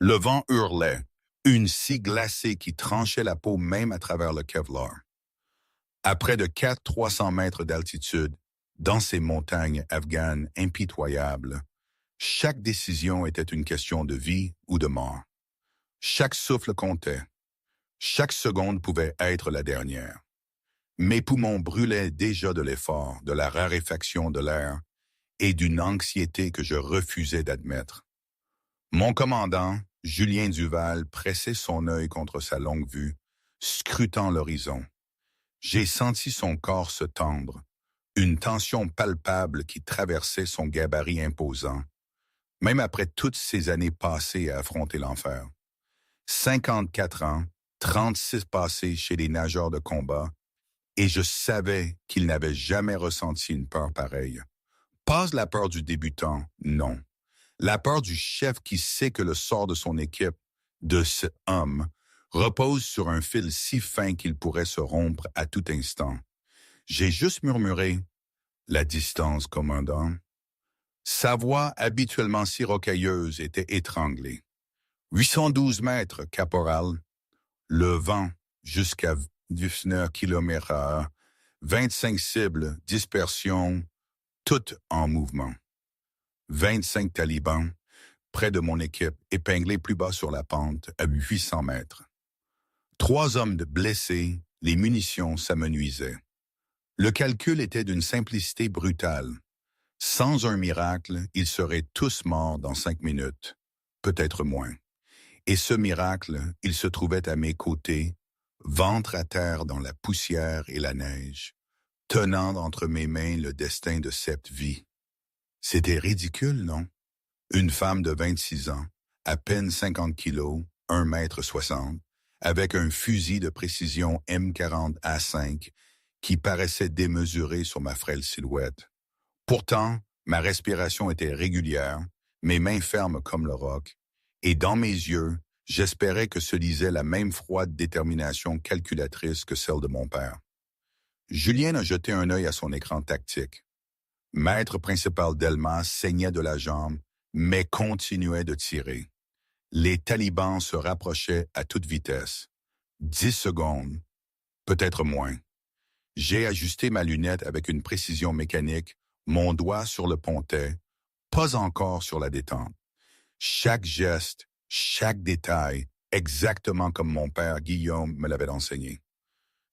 Le vent hurlait, une scie glacée qui tranchait la peau même à travers le Kevlar. À près de 400-300 mètres d'altitude, dans ces montagnes afghanes impitoyables, chaque décision était une question de vie ou de mort. Chaque souffle comptait. Chaque seconde pouvait être la dernière. Mes poumons brûlaient déjà de l'effort, de la raréfaction de l'air et d'une anxiété que je refusais d'admettre. Mon commandant, Julien Duval, pressait son œil contre sa longue vue, scrutant l'horizon. J'ai senti son corps se tendre, une tension palpable qui traversait son gabarit imposant, même après toutes ces années passées à affronter l'enfer. 54 ans, 36 passés chez les nageurs de combat, et je savais qu'il n'avait jamais ressenti une peur pareille. Pas la peur du débutant, non. La peur du chef qui sait que le sort de son équipe, de ce homme, repose sur un fil si fin qu'il pourrait se rompre à tout instant. J'ai juste murmuré « La distance, commandant ». Sa voix, habituellement si rocailleuse, était étranglée. 812 mètres, caporal. Le vent, jusqu'à 19 km/h, 25 cibles, dispersion, toutes en mouvement. 25 talibans, près de mon équipe, épinglés plus bas sur la pente, à 800 mètres. 3 hommes blessés, les munitions s'amenuisaient. Le calcul était d'une simplicité brutale. Sans un miracle, ils seraient tous morts dans 5 minutes, peut-être moins. Et ce miracle, il se trouvait à mes côtés, ventre à terre dans la poussière et la neige, tenant entre mes mains le destin de cette vie. C'était ridicule, non? Une femme de 26 ans, à peine 50 kilos, 1,60 m, avec un fusil de précision M40A5 qui paraissait démesuré sur ma frêle silhouette. Pourtant, ma respiration était régulière, mes mains fermes comme le roc, et dans mes yeux, j'espérais que se lisait la même froide détermination calculatrice que celle de mon père. Julien a jeté un œil à son écran tactique. Maître principal Delmas saignait de la jambe, mais continuait de tirer. Les talibans se rapprochaient à toute vitesse. 10 secondes, peut-être moins. J'ai ajusté ma lunette avec une précision mécanique, mon doigt sur le pontet, pas encore sur la détente. Chaque geste, chaque détail, exactement comme mon père Guillaume me l'avait enseigné.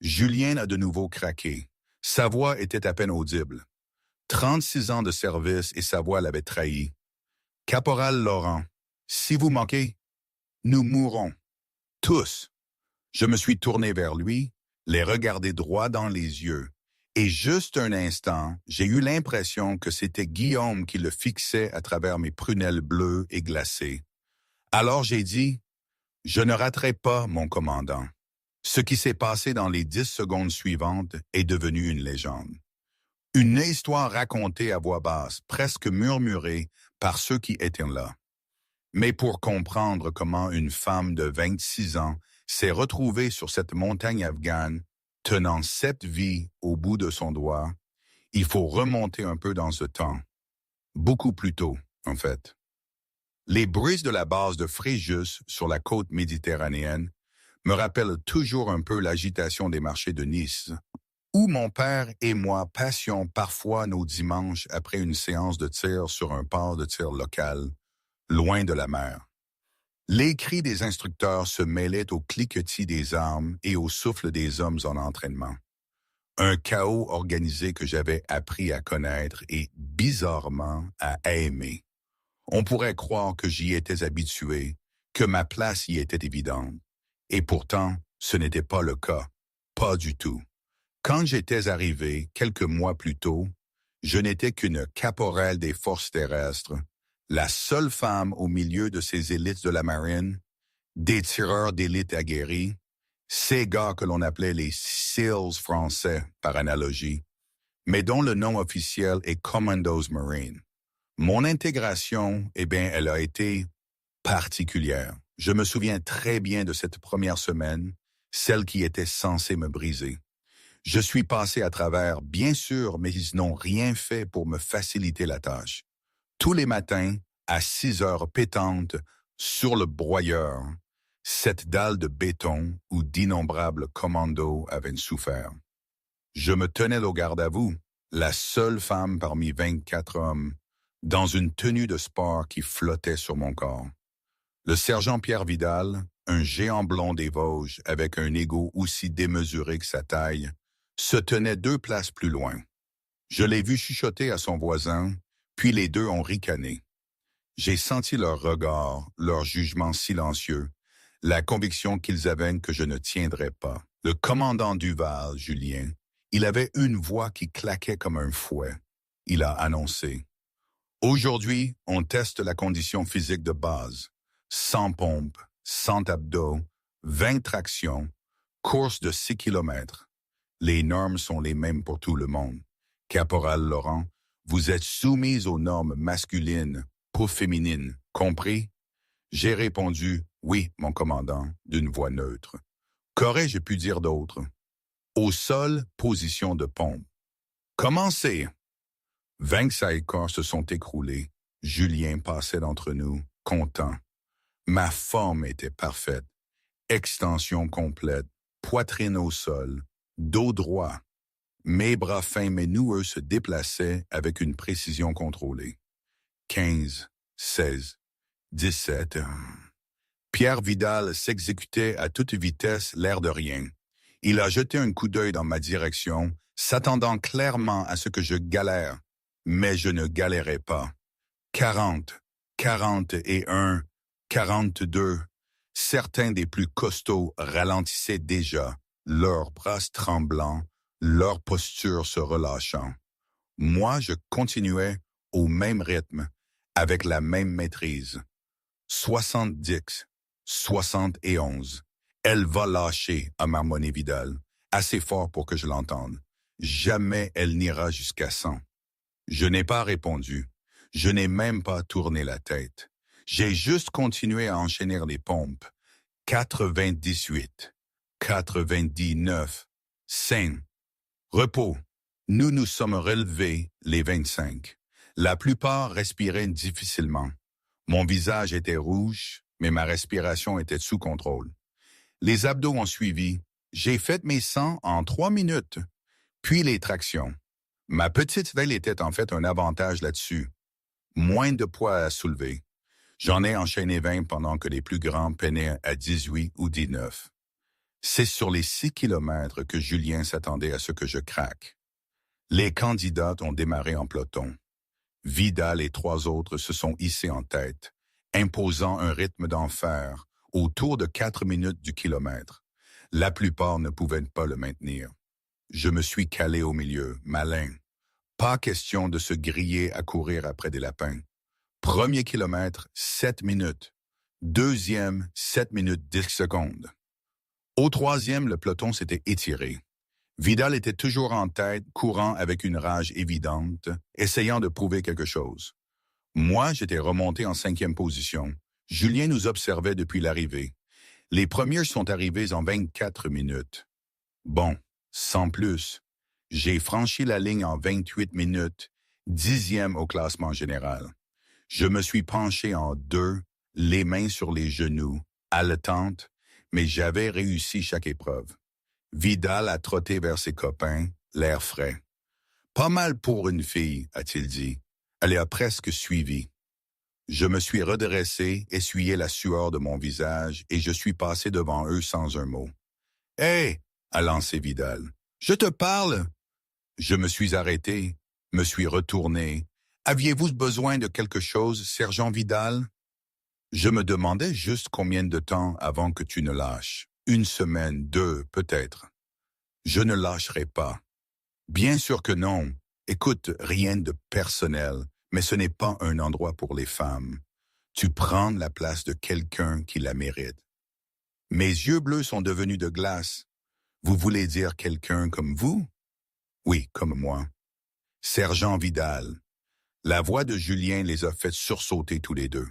Julien a de nouveau craqué. Sa voix était à peine audible. 36 ans de service et sa voix l'avait trahi. Caporal Laurent, si vous manquez, nous mourrons. Tous. Je me suis tourné vers lui, les regardé droit dans les yeux, et juste un instant, j'ai eu l'impression que c'était Guillaume qui le fixait à travers mes prunelles bleues et glacées. Alors j'ai dit, « Je ne raterai pas, mon commandant. » Ce qui s'est passé dans les 10 secondes suivantes est devenu une légende. Une histoire racontée à voix basse, presque murmurée par ceux qui étaient là. Mais pour comprendre comment une femme de 26 ans s'est retrouvée sur cette montagne afghane, tenant 7 vies au bout de son doigt, il faut remonter un peu dans ce temps. Beaucoup plus tôt, en fait. Les brises de la base de Fréjus sur la côte méditerranéenne me rappellent toujours un peu l'agitation des marchés de Nice, où mon père et moi passions parfois nos dimanches après une séance de tir sur un port de tir local, loin de la mer. Les cris des instructeurs se mêlaient au cliquetis des armes et au souffle des hommes en entraînement. Un chaos organisé que j'avais appris à connaître et, bizarrement, à aimer. On pourrait croire que j'y étais habitué, que ma place y était évidente. Et pourtant, ce n'était pas le cas. Pas du tout. Quand j'étais arrivé, quelques mois plus tôt, je n'étais qu'une caporale des forces terrestres, la seule femme au milieu de ces élites de la marine, des tireurs d'élite aguerris, ces gars que l'on appelait les SEALs français, par analogie, mais dont le nom officiel est Commandos Marine. Mon intégration, elle a été particulière. Je me souviens très bien de cette première semaine, celle qui était censée me briser. Je suis passé à travers, bien sûr, mais ils n'ont rien fait pour me faciliter la tâche. Tous les matins, à 6 heures pétantes, Sur le broyeur, cette dalle de béton où d'innombrables commandos avaient souffert. Je me tenais au garde à vous, la seule femme parmi 24 hommes, dans une tenue de sport qui flottait sur mon corps. Le sergent Pierre Vidal, un géant blond des Vosges avec un ego aussi démesuré que sa taille, se tenait 2 places plus loin. Je l'ai vu chuchoter à son voisin, puis les deux ont ricané. J'ai senti leur regard, leur jugement silencieux, la conviction qu'ils avaient que je ne tiendrais pas. Le commandant Duval, Julien, il avait une voix qui claquait comme un fouet. Il a annoncé: « Aujourd'hui, on teste la condition physique de base. 100 pompes, 100 abdos, 20 tractions, course de 6 kilomètres. Les normes sont les mêmes pour tout le monde. Caporal Laurent, vous êtes soumise aux normes masculines, pas féminines, compris? » J'ai répondu: « Oui, mon commandant », d'une voix neutre. Qu'aurais-je pu dire d'autre? Au sol, position de pompe. Commencez! 20 sidecars se sont écroulés. Julien passait d'entre nous, content. Ma forme était parfaite. Extension complète, poitrine au sol, dos droit. Mes bras fins mais noueux se déplaçaient avec une précision contrôlée. 15, 16, 17... Pierre Vidal s'exécutait à toute vitesse, l'air de rien. Il a jeté un coup d'œil dans ma direction, s'attendant clairement à ce que je galère. Mais je ne galérais pas. 40, 41, 42. Certains des plus costauds ralentissaient déjà, leurs bras tremblants, leur posture se relâchant. Moi, je continuais au même rythme, avec la même maîtrise. 70, 71. Elle va lâcher, a marmonné Vidal, assez fort pour que je l'entende. Jamais elle n'ira jusqu'à 100. Je n'ai pas répondu. Je n'ai même pas tourné la tête. J'ai juste continué à enchaîner les pompes. 98, 99, 5. Repos. Nous nous sommes relevés les 25. La plupart respiraient difficilement. Mon visage était rouge, mais ma respiration était sous contrôle. Les abdos ont suivi. J'ai fait mes 100 en 3 minutes. Puis les tractions. Ma petite veille était en fait un avantage là-dessus. Moins de poids à soulever. J'en ai enchaîné 20 pendant que les plus grands peinaient à 18 ou 19. C'est sur les 6 kilomètres que Julien s'attendait à ce que je craque. Les candidats ont démarré en peloton. Vidal et 3 autres se sont hissés en tête, imposant un rythme d'enfer autour de 4 minutes du kilomètre. La plupart ne pouvaient pas le maintenir. Je me suis calé au milieu, malin. Pas question de se griller à courir après des lapins. Premier kilomètre, 7 minutes. Deuxième, 7 minutes 10 secondes. Au troisième, le peloton s'était étiré. Vidal était toujours en tête, courant avec une rage évidente, essayant de prouver quelque chose. Moi, j'étais remonté en 5e position. Julien nous observait depuis l'arrivée. Les premiers sont arrivés en 24 minutes. Bon, sans plus. J'ai franchi la ligne en 28 minutes, 10e au classement général. Je me suis penché en 2, les mains sur les genoux, haletante, mais j'avais réussi chaque épreuve. Vidal a trotté vers ses copains, l'air frais. « Pas mal pour une fille », a-t-il dit. Elle a presque suivi. Je me suis redressé, essuyé la sueur de mon visage et je suis passé devant eux sans un mot. « Hé !» a lancé Vidal. « Je te parle !» Je me suis arrêté, me suis retourné. « Aviez-vous besoin de quelque chose, sergent Vidal ?» Je me demandais juste combien de temps avant que tu ne lâches. 1 semaine, 2, peut-être. Je ne lâcherai pas. Bien sûr que non. Écoute, rien de personnel, mais ce n'est pas un endroit pour les femmes. Tu prends la place de quelqu'un qui la mérite. Mes yeux bleus sont devenus de glace. Vous voulez dire quelqu'un comme vous? Oui, comme moi. Sergent Vidal. La voix de Julien les a fait sursauter tous les deux.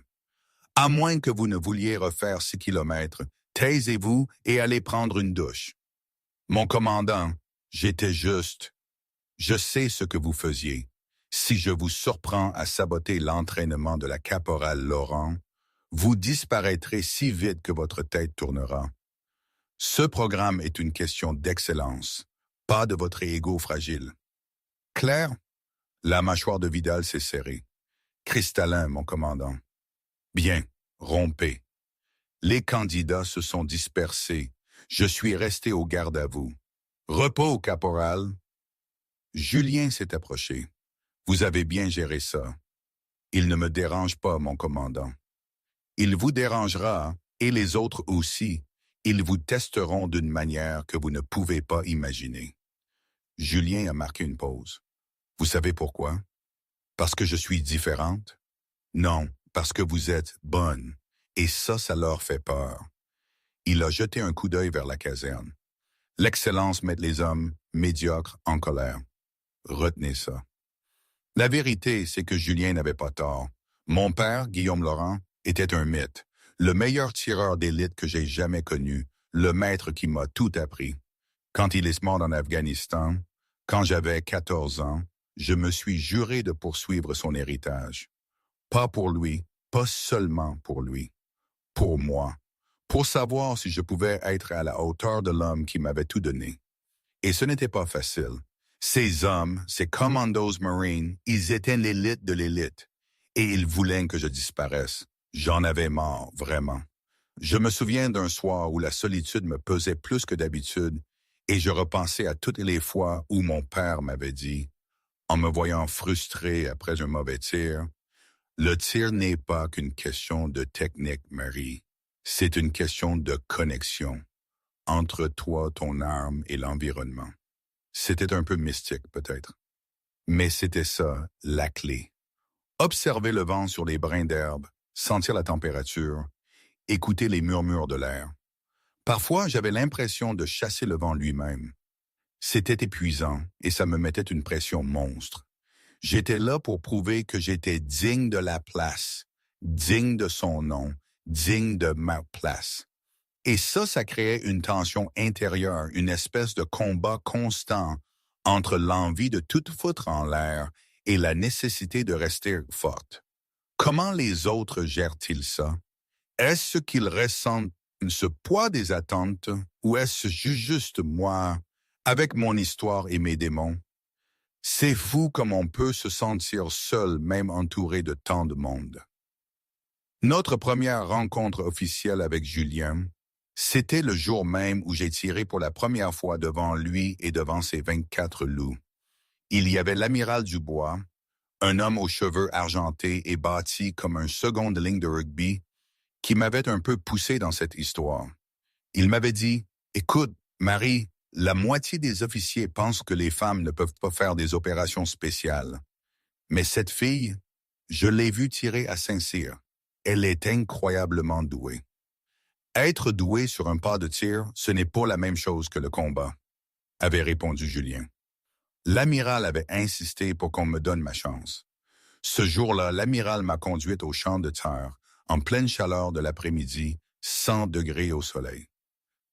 À moins que vous ne vouliez refaire 6 kilomètres, taisez-vous et allez prendre une douche. Mon commandant, j'étais juste. Je sais ce que vous faisiez. Si je vous surprends à saboter l'entraînement de la caporale Laurent, Vous disparaîtrez si vite que votre tête tournera. Ce programme est une question d'excellence, pas de votre ego fragile. Claire? La mâchoire de Vidal s'est serrée. Cristallin, mon commandant. Bien, rompez. Les candidats se sont dispersés. Je suis resté au garde à vous. Repos, caporal. Julien s'est approché. Vous avez bien géré ça. Il ne me dérange pas, mon commandant. Il vous dérangera, et les autres aussi. Ils vous testeront d'une manière que vous ne pouvez pas imaginer. Julien a marqué une pause. Vous savez pourquoi? Parce que je suis différente? Non, parce que vous êtes bonne. Et ça leur fait peur. Il a jeté un coup d'œil vers la caserne. L'excellence met les hommes médiocres en colère. Retenez ça. La vérité, c'est que Julien n'avait pas tort. Mon père, Guillaume Laurent, était un mythe. Le meilleur tireur d'élite que j'ai jamais connu. Le maître qui m'a tout appris. Quand il est mort en Afghanistan, quand j'avais 14 ans, je me suis juré de poursuivre son héritage. Pas pour lui, pas seulement pour lui. Pour moi. Pour savoir si je pouvais être à la hauteur de l'homme qui m'avait tout donné. Et ce n'était pas facile. Ces hommes, ces Commandos Marines, ils étaient l'élite de l'élite. Et ils voulaient que je disparaisse. J'en avais marre, vraiment. Je me souviens d'un soir où la solitude me pesait plus que d'habitude, et je repensais à toutes les fois où mon père m'avait dit, en me voyant frustré après un mauvais tir, « Le tir n'est pas qu'une question de technique, Marie. C'est une question de connexion entre toi, ton arme et l'environnement. » C'était un peu mystique, peut-être. Mais c'était ça, la clé. Observer le vent sur les brins d'herbe, sentir la température, écouter les murmures de l'air. Parfois, j'avais l'impression de chasser le vent lui-même. C'était épuisant et ça me mettait une pression monstre. J'étais là pour prouver que j'étais digne de la place, digne de son nom, digne de ma place. Et ça créait une tension intérieure, une espèce de combat constant entre l'envie de tout foutre en l'air et la nécessité de rester forte. Comment les autres gèrent-ils ça? Est-ce qu'ils ressentent ce poids des attentes ou est-ce juste moi, avec mon histoire et mes démons? C'est fou comme on peut se sentir seul, même entouré de tant de monde. Notre première rencontre officielle avec Julien, c'était le jour même où j'ai tiré pour la première fois devant lui et devant ses 24 loups. Il y avait l'amiral Dubois, un homme aux cheveux argentés et bâti comme un second de ligne de rugby, qui m'avait un peu poussé dans cette histoire. Il m'avait dit, « Écoute, Marie, la moitié des officiers pensent que les femmes ne peuvent pas faire des opérations spéciales. Mais cette fille, je l'ai vue tirer à Saint-Cyr. Elle est incroyablement douée. » Être doué sur un pas de tir, ce n'est pas la même chose que le combat, avait répondu Julien. L'amiral avait insisté pour qu'on me donne ma chance. Ce jour-là, l'amiral m'a conduite au champ de tir, en pleine chaleur de l'après-midi, 100 degrés au soleil.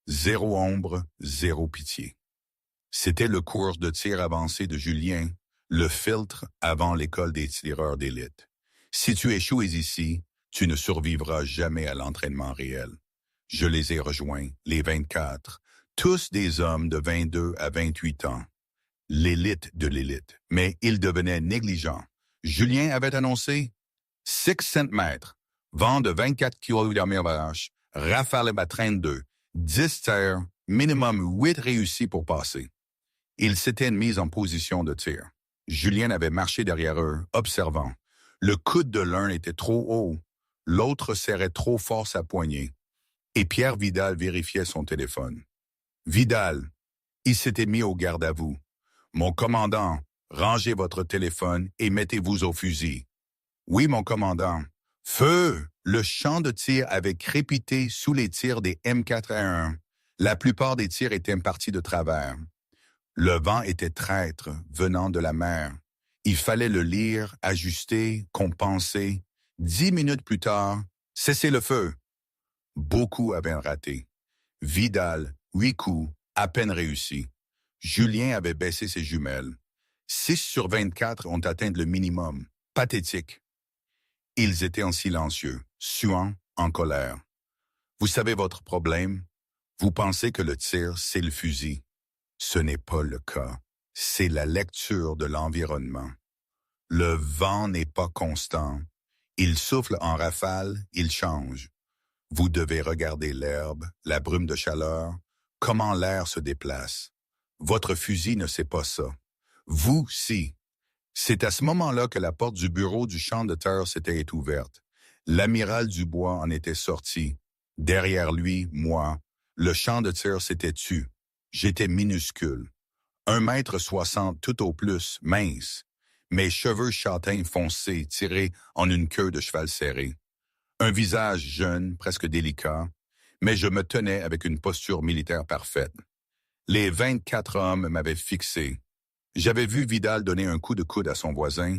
Zéro ombre, zéro pitié. C'était le cours de tir avancé de Julien, le filtre avant l'école des tireurs d'élite. Si tu échoues ici, tu ne survivras jamais à l'entraînement réel. Je les ai rejoints, les 24, tous des hommes de 22 à 28 ans. L'élite de l'élite, mais ils devenaient négligents. Julien avait annoncé 600 mètres, vent de 24 km/h, rafale à 32, 10 tirs, minimum 8 réussis pour passer. Ils s'étaient mis en position de tir. Julien avait marché derrière eux, observant. Le coude de l'un était trop haut, l'autre serrait trop fort sa poignée. Et Pierre Vidal vérifiait son téléphone. Vidal, il s'était mis au garde à vous. Mon commandant, rangez votre téléphone et mettez-vous au fusil. Oui, mon commandant. Feu! Le champ de tir avait crépité sous les tirs des M4A1. La plupart des tirs étaient partis de travers. Le vent était traître, venant de la mer. Il fallait le lire, ajuster, compenser. 10 minutes plus tard, cessez le feu. Beaucoup avaient raté. Vidal, 8 coups, à peine réussis. Julien avait baissé ses jumelles. 6 sur 24 ont atteint le minimum. Pathétique. Ils étaient en silencieux, suant, en colère. Vous savez votre problème? Vous pensez que le tir, c'est le fusil. Ce n'est pas le cas. C'est la lecture de l'environnement. Le vent n'est pas constant. Il souffle en rafale, il change. Vous devez regarder l'herbe, la brume de chaleur, comment l'air se déplace. Votre fusil ne sait pas ça. Vous, si. C'est à ce moment-là que la porte du bureau du champ de terre s'était ouverte. L'amiral Dubois en était sorti. Derrière lui, moi, le champ de tir s'était tu. J'étais minuscule. 1,60 m tout au plus, mince. Mes cheveux châtains foncés tirés en une queue de cheval serré. Un visage jeune, presque délicat, mais je me tenais avec une posture militaire parfaite. Les 24 hommes m'avaient fixé. J'avais vu Vidal donner un coup de coude à son voisin,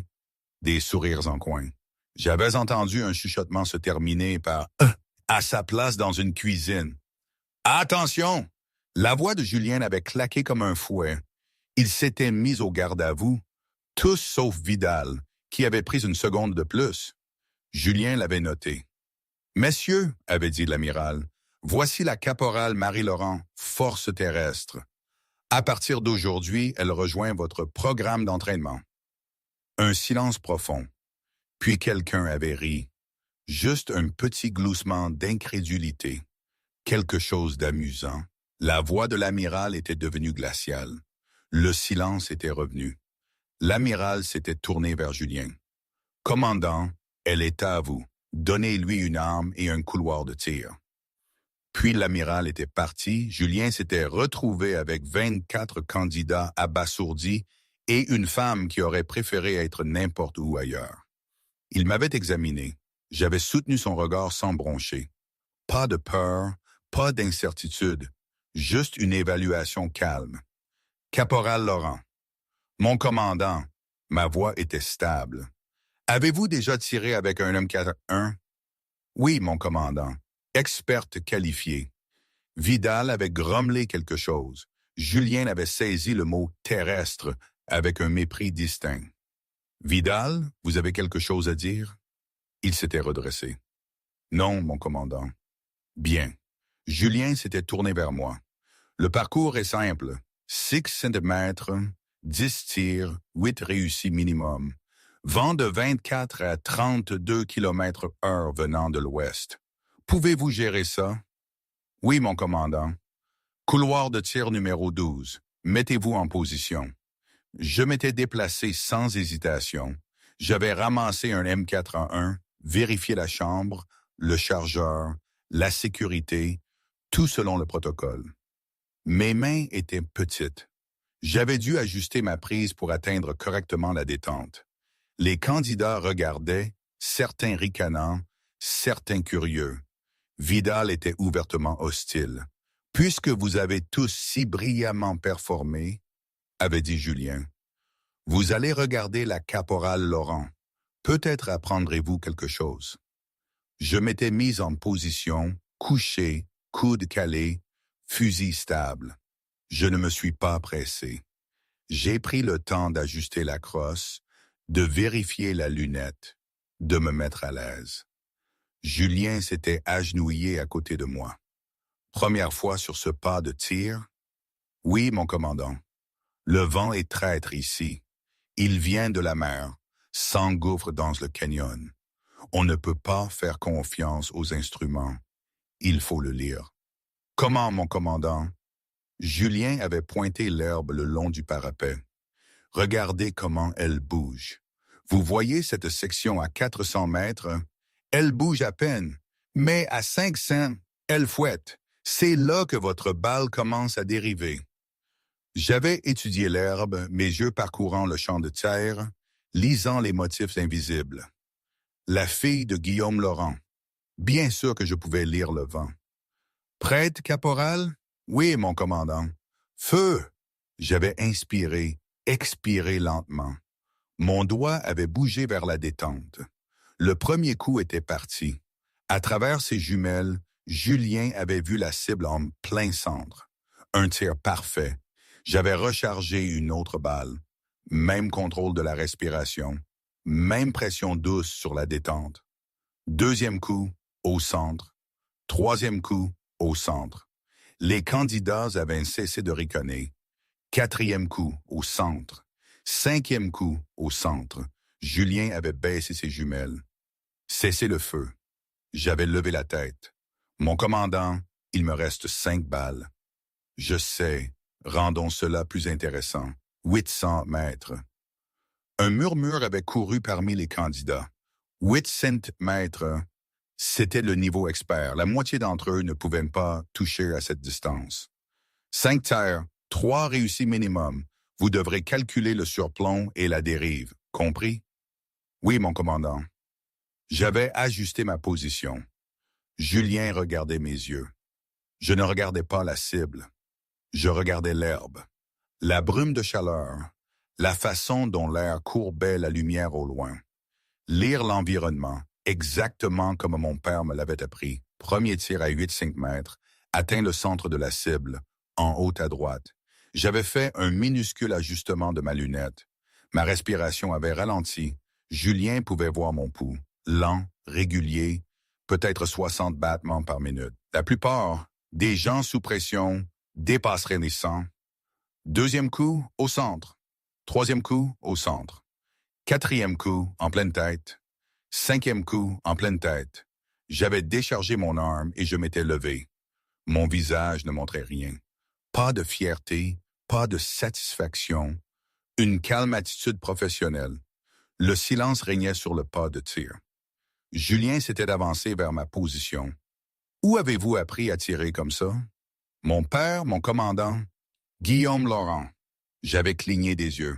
des sourires en coin. J'avais entendu un chuchotement se terminer par « à sa place dans une cuisine ». Attention! La voix de Julien avait claqué comme un fouet. Il s'était mis au garde à vous, tous sauf Vidal, qui avait pris une seconde de plus. Julien l'avait noté. « Messieurs, avait dit l'amiral, voici la caporale Marie-Laurent, force terrestre. À partir d'aujourd'hui, elle rejoint votre programme d'entraînement. » Un silence profond. Puis quelqu'un avait ri. Juste un petit gloussement d'incrédulité. Quelque chose d'amusant. La voix de l'amiral était devenue glaciale. Le silence était revenu. L'amiral s'était tourné vers Julien. « Commandant, elle est à vous. Donnez-lui une arme et un couloir de tir. » Puis l'amiral était parti, Julien s'était retrouvé avec 24 candidats abasourdis et une femme qui aurait préféré être n'importe où ailleurs. Il m'avait examiné. J'avais soutenu son regard sans broncher. Pas de peur, pas d'incertitude, juste une évaluation calme. « Caporal Laurent. »« Mon commandant. » Ma voix était stable. « Avez-vous déjà tiré avec un M41? »« Oui, mon commandant. » Experte qualifiée. Vidal avait grommelé quelque chose. Julien avait saisi le mot « terrestre » avec un mépris distinct. « Vidal, vous avez quelque chose à dire? » Il s'était redressé. « Non, mon commandant. »« Bien. » Julien s'était tourné vers moi. « Le parcours est simple. 6 cm, 10 tirs, 8 réussis minimum. Vent de 24 à 32 km/h venant de l'ouest. Pouvez-vous gérer ça? »« Oui, mon commandant. »« Couloir de tir numéro 12. Mettez-vous en position. » Je m'étais déplacé sans hésitation. J'avais ramassé un M4A1, vérifié la chambre, le chargeur, la sécurité, tout selon le protocole. Mes mains étaient petites. J'avais dû ajuster ma prise pour atteindre correctement la détente. Les candidats regardaient, certains ricanants, certains curieux. Vidal était ouvertement hostile. « Puisque vous avez tous si brillamment performé, » avait dit Julien, « vous allez regarder la caporale Laurent. Peut-être apprendrez-vous quelque chose. » Je m'étais mis en position, couché, coude calé, fusil stable. Je ne me suis pas pressé. J'ai pris le temps d'ajuster la crosse, de vérifier la lunette, de me mettre à l'aise. Julien s'était agenouillé à côté de moi. Première fois sur ce pas de tir? Oui, mon commandant. Le vent est traître ici. Il vient de la mer, s'engouffre dans le canyon. On ne peut pas faire confiance aux instruments. Il faut le lire. Comment, mon commandant? Julien avait pointé l'herbe le long du parapet. Regardez comment elle bouge. Vous voyez cette section à 400 mètres? Elle bouge à peine, mais à 500, elle fouette. C'est là que votre balle commence à dériver. J'avais étudié l'herbe, mes yeux parcourant le champ de terre, lisant les motifs invisibles. La fille de Guillaume Laurent. Bien sûr que je pouvais lire le vent. Prête, caporal? Oui, mon commandant. Feu! J'avais inspiré, expiré lentement. Mon doigt avait bougé vers la détente. Le premier coup était parti. À travers ses jumelles, Julien avait vu la cible en plein centre. Un tir parfait. J'avais rechargé une autre balle. Même contrôle de la respiration. Même pression douce sur la détente. Deuxième coup, au centre. Troisième coup, au centre. Les candidats avaient cessé de ricaner. Quatrième coup, au centre. Cinquième coup, au centre. Julien avait baissé ses jumelles. Cessez le feu. J'avais levé la tête. Mon commandant, il me reste 5 balles. Je sais, rendons cela plus intéressant. 800 mètres. Un murmure avait couru parmi les candidats. 800 mètres, c'était le niveau expert. La moitié d'entre eux ne pouvaient pas toucher à cette distance. 5 terres, 3 réussis minimum. Vous devrez calculer le surplomb et la dérive. Compris? Oui, mon commandant. J'avais ajusté ma position. Julien regardait mes yeux. Je ne regardais pas la cible. Je regardais l'herbe. La brume de chaleur. La façon dont l'air courbait la lumière au loin. Lire l'environnement, exactement comme mon père me l'avait appris. Premier tir à 8,5 mètres, atteint le centre de la cible, en haut à droite. J'avais fait un minuscule ajustement de ma lunette. Ma respiration avait ralenti. Julien pouvait voir mon pouls, lent, régulier, peut-être 60 battements par minute. La plupart des gens sous pression dépasseraient les 100. Deuxième coup, au centre. Troisième coup, au centre. Quatrième coup, en pleine tête. Cinquième coup, en pleine tête. J'avais déchargé mon arme et je m'étais levé. Mon visage ne montrait rien. Pas de fierté, pas de satisfaction. Une calme attitude professionnelle. Le silence régnait sur le pas de tir. Julien s'était avancé vers ma position. Où avez-vous appris à tirer comme ça? Mon père, mon commandant, Guillaume Laurent. J'avais cligné des yeux.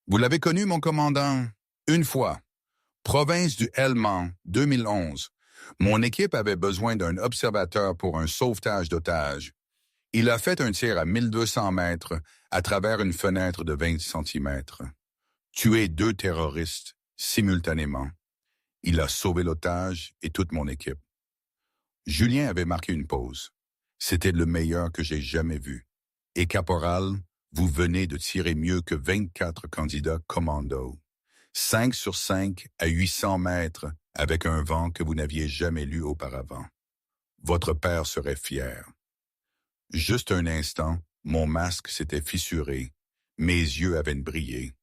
Vous l'avez connu, mon commandant? Une fois. Province du Helmand, 2011. Mon équipe avait besoin d'un observateur pour un sauvetage d'otages. Il a fait un tir à 1200 mètres à travers une fenêtre de 20 centimètres. Tué 2 terroristes simultanément. Il a sauvé l'otage et toute mon équipe. Julien avait marqué une pause. C'était le meilleur que j'ai jamais vu. Et caporal, vous venez de tirer mieux que 24 candidats commando. 5 sur 5 à 800 mètres avec un vent que vous n'aviez jamais lu auparavant. Votre père serait fier. Juste un instant, mon masque s'était fissuré, mes yeux avaient brillé,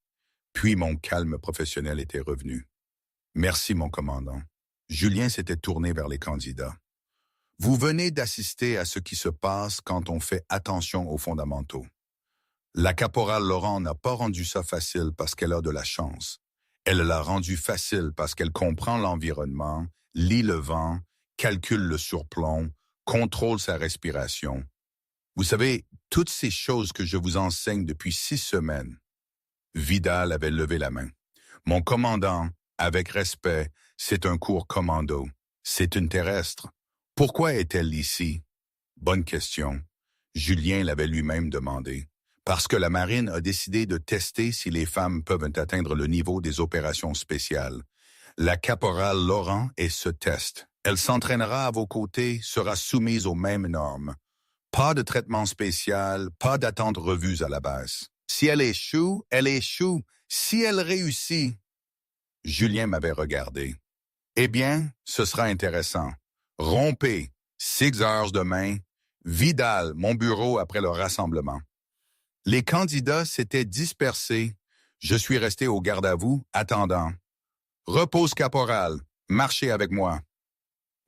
puis mon calme professionnel était revenu. Merci, mon commandant. Julien s'était tourné vers les candidats. Vous venez d'assister à ce qui se passe quand on fait attention aux fondamentaux. La caporale Laurent n'a pas rendu ça facile parce qu'elle a de la chance. Elle l'a rendu facile parce qu'elle comprend l'environnement, lit le vent, calcule le surplomb, contrôle sa respiration. Vous savez, toutes ces choses que je vous enseigne depuis 6 semaines. Vidal avait levé la main. Mon commandant, avec respect, c'est un cours commando. C'est une terrestre. Pourquoi est-elle ici? Bonne question. Julien l'avait lui-même demandé. Parce que la marine a décidé de tester si les femmes peuvent atteindre le niveau des opérations spéciales. La caporale Laurent est ce test. Elle s'entraînera à vos côtés, sera soumise aux mêmes normes. Pas de traitement spécial, pas d'attente revues à la baisse. Si elle échoue, elle échoue. Si elle réussit... Julien m'avait regardé. Eh bien, ce sera intéressant. Rompez, 6 heures demain. Vidal, mon bureau après le rassemblement. Les candidats s'étaient dispersés. Je suis resté au garde à vous, attendant. Repose caporal, marchez avec moi.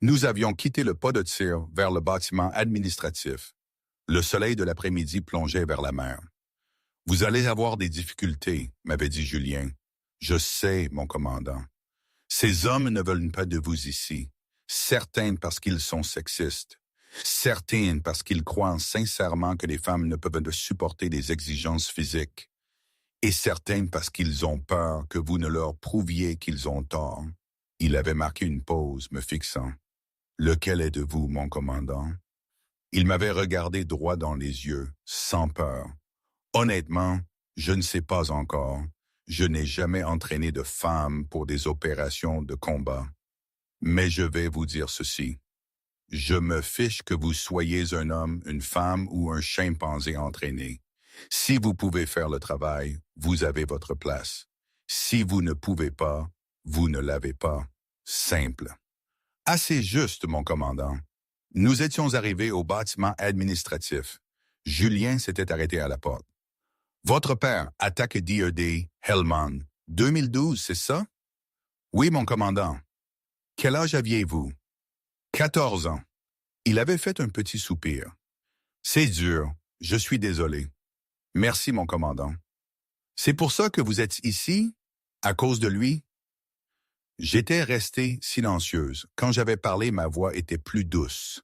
Nous avions quitté le pas de tir vers le bâtiment administratif. Le soleil de l'après-midi plongeait vers la mer. Vous allez avoir des difficultés, m'avait dit Julien. Je sais, mon commandant. Ces hommes ne veulent pas de vous ici. Certains parce qu'ils sont sexistes. Certains parce qu'ils croient sincèrement que les femmes ne peuvent supporter des exigences physiques. Et certains parce qu'ils ont peur que vous ne leur prouviez qu'ils ont tort. Il avait marqué une pause, me fixant. Lequel est de vous, mon commandant? Il m'avait regardé droit dans les yeux, sans peur. Honnêtement, je ne sais pas encore. Je n'ai jamais entraîné de femmes pour des opérations de combat. Mais je vais vous dire ceci. Je me fiche que vous soyez un homme, une femme ou un chimpanzé entraîné. Si vous pouvez faire le travail, vous avez votre place. Si vous ne pouvez pas, vous ne l'avez pas. Simple. Assez juste, mon commandant. Nous étions arrivés au bâtiment administratif. Julien s'était arrêté à la porte. Votre père attaque DED Hellman. 2012, c'est ça? Oui, mon commandant. Quel âge aviez-vous? 14 ans. Il avait fait un petit soupir. C'est dur. Je suis désolé. Merci, mon commandant. C'est pour ça que vous êtes ici? À cause de lui? J'étais restée silencieuse. Quand j'avais parlé, ma voix était plus douce.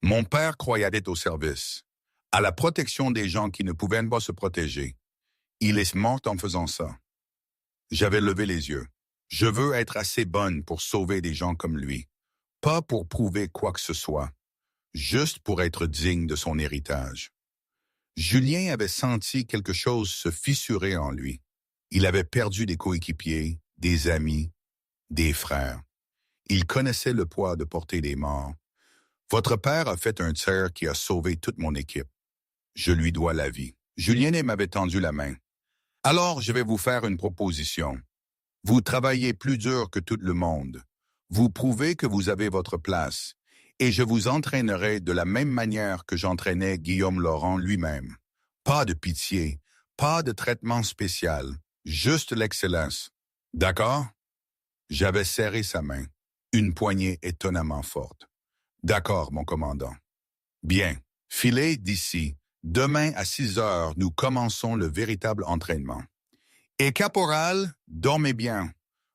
Mon père croyait être au service, à la protection des gens qui ne pouvaient pas se protéger. Il est mort en faisant ça. J'avais levé les yeux. Je veux être assez bonne pour sauver des gens comme lui. Pas pour prouver quoi que ce soit. Juste pour être digne de son héritage. Julien avait senti quelque chose se fissurer en lui. Il avait perdu des coéquipiers, des amis, des frères. Il connaissait le poids de porter des morts. Votre père a fait un tir qui a sauvé toute mon équipe. Je lui dois la vie. Julien m'avait tendu la main. Alors, je vais vous faire une proposition. Vous travaillez plus dur que tout le monde. Vous prouvez que vous avez votre place. Et je vous entraînerai de la même manière que j'entraînais Guillaume Laurent lui-même. Pas de pitié, pas de traitement spécial, juste l'excellence. D'accord? J'avais serré sa main, une poignée étonnamment forte. D'accord, mon commandant. Bien, filez d'ici. Demain à 6 heures, nous commençons le véritable entraînement. Et caporal, dormez bien.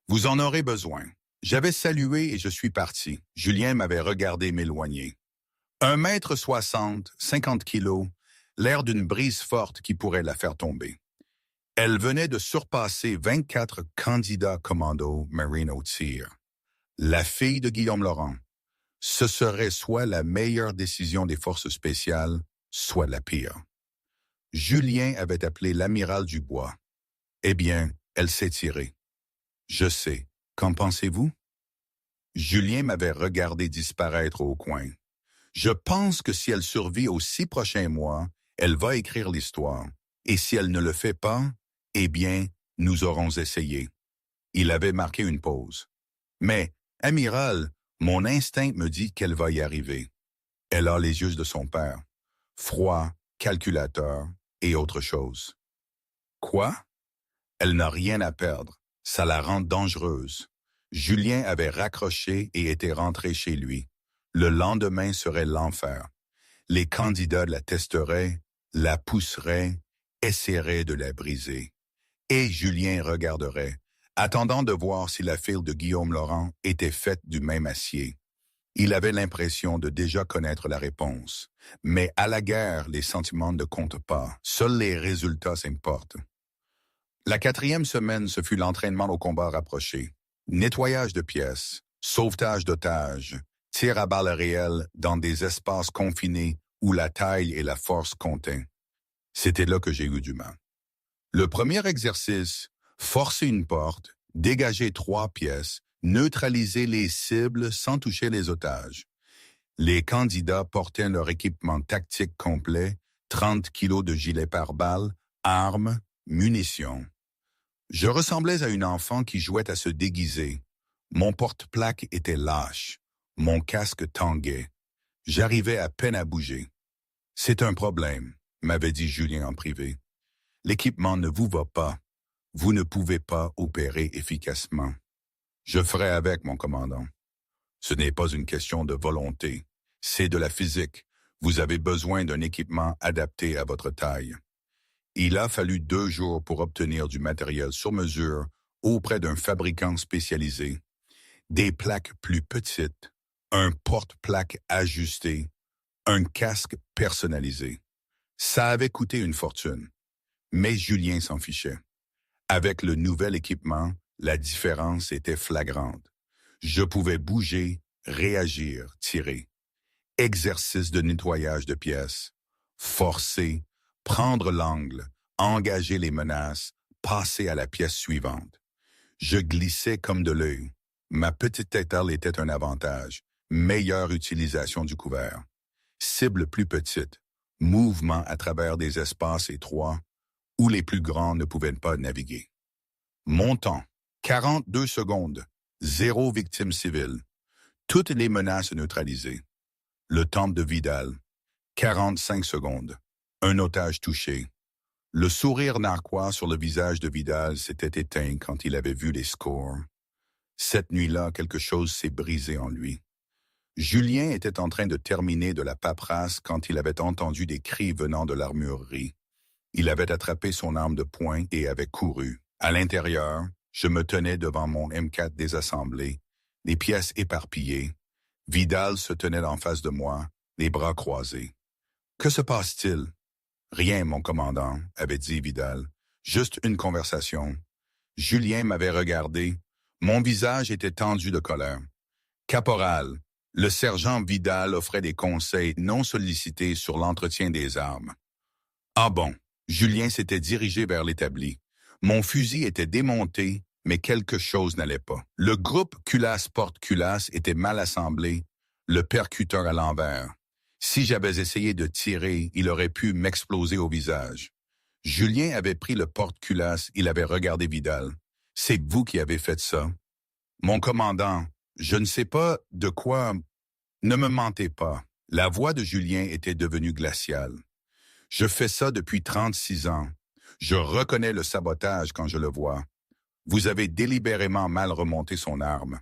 Vous en aurez besoin. J'avais salué et je suis parti. Julien m'avait regardé m'éloigner. 1,60 m, 50 kilos, l'air d'une brise forte qui pourrait la faire tomber. Elle venait de surpasser 24 candidats commando Marine au tir. La fille de Guillaume Laurent. Ce serait soit la meilleure décision des forces spéciales, soit la pire. Julien avait appelé l'amiral Dubois. Eh bien, elle s'est tirée. Je sais. Qu'en pensez-vous? Julien m'avait regardé disparaître au coin. Je pense que si elle survit aux 6 prochains mois, elle va écrire l'histoire. Et si elle ne le fait pas, eh bien, nous aurons essayé. Il avait marqué une pause. Mais, amiral, mon instinct me dit qu'elle va y arriver. Elle a les yeux de son père. Froid, calculateur et autre chose. Quoi? Elle n'a rien à perdre. Ça la rend dangereuse. Julien avait raccroché et était rentré chez lui. Le lendemain serait l'enfer. Les candidats la testeraient, la pousseraient, essaieraient de la briser. Et Julien regarderait, attendant de voir si la file de Guillaume Laurent était faite du même acier. Il avait l'impression de déjà connaître la réponse. Mais à la guerre, les sentiments ne comptent pas. Seuls les résultats s'importent. La 4e semaine, ce fut l'entraînement au combat rapproché. Nettoyage de pièces, sauvetage d'otages, tir à balles réelles dans des espaces confinés où la taille et la force comptaient. C'était là que j'ai eu du mal. Le premier exercice, forcer une porte, dégager 3 pièces, neutraliser les cibles sans toucher les otages. Les candidats portaient leur équipement tactique complet, 30 kilos de gilets pare-balles, armes, munitions. Je ressemblais à une enfant qui jouait à se déguiser. Mon porte-plaque était lâche. Mon casque tanguait. J'arrivais à peine à bouger. « C'est un problème », m'avait dit Julien en privé. « L'équipement ne vous va pas. Vous ne pouvez pas opérer efficacement. Je ferai avec, mon commandant. Ce n'est pas une question de volonté. C'est de la physique. Vous avez besoin d'un équipement adapté à votre taille. » Il a fallu 2 jours pour obtenir du matériel sur mesure auprès d'un fabricant spécialisé. Des plaques plus petites, un porte-plaque ajusté, un casque personnalisé. Ça avait coûté une fortune. Mais Julien s'en fichait. Avec le nouvel équipement, la différence était flagrante. Je pouvais bouger, réagir, tirer. Exercice de nettoyage de pièces. Forcer, prendre l'angle, engager les menaces, passer à la pièce suivante. Je glissais comme de l'œil. Ma petite étale était un avantage. Meilleure utilisation du couvert. Cible plus petite. Mouvement à travers des espaces étroits où les plus grands ne pouvaient pas naviguer. Mon temps, 42 secondes. 0 victime civile. Toutes les menaces neutralisées. Le temple de Vidal. 45 secondes. Un otage touché. Le sourire narquois sur le visage de Vidal s'était éteint quand il avait vu les scores. Cette nuit-là, quelque chose s'est brisé en lui. Julien était en train de terminer de la paperasse quand il avait entendu des cris venant de l'armurerie. Il avait attrapé son arme de poing et avait couru. À l'intérieur, je me tenais devant mon M4 désassemblé, les pièces éparpillées. Vidal se tenait en face de moi, les bras croisés. « Que se passe-t-il? »« Rien, mon commandant, » avait dit Vidal. « Juste une conversation. » Julien m'avait regardé. Mon visage était tendu de colère. « Caporal, le sergent Vidal offrait des conseils non sollicités sur l'entretien des armes. » « Ah bon? » Julien s'était dirigé vers l'établi. Mon fusil était démonté, mais quelque chose n'allait pas. Le groupe culasse-porte-culasse était mal assemblé, le percuteur à l'envers. Si j'avais essayé de tirer, il aurait pu m'exploser au visage. Julien avait pris le porte-culasse, il avait regardé Vidal. « C'est vous qui avez fait ça. »« Mon commandant, je ne sais pas de quoi... » « Ne me mentez pas. » La voix de Julien était devenue glaciale. « Je fais ça depuis 36 ans. Je reconnais le sabotage quand je le vois. Vous avez délibérément mal remonté son arme. »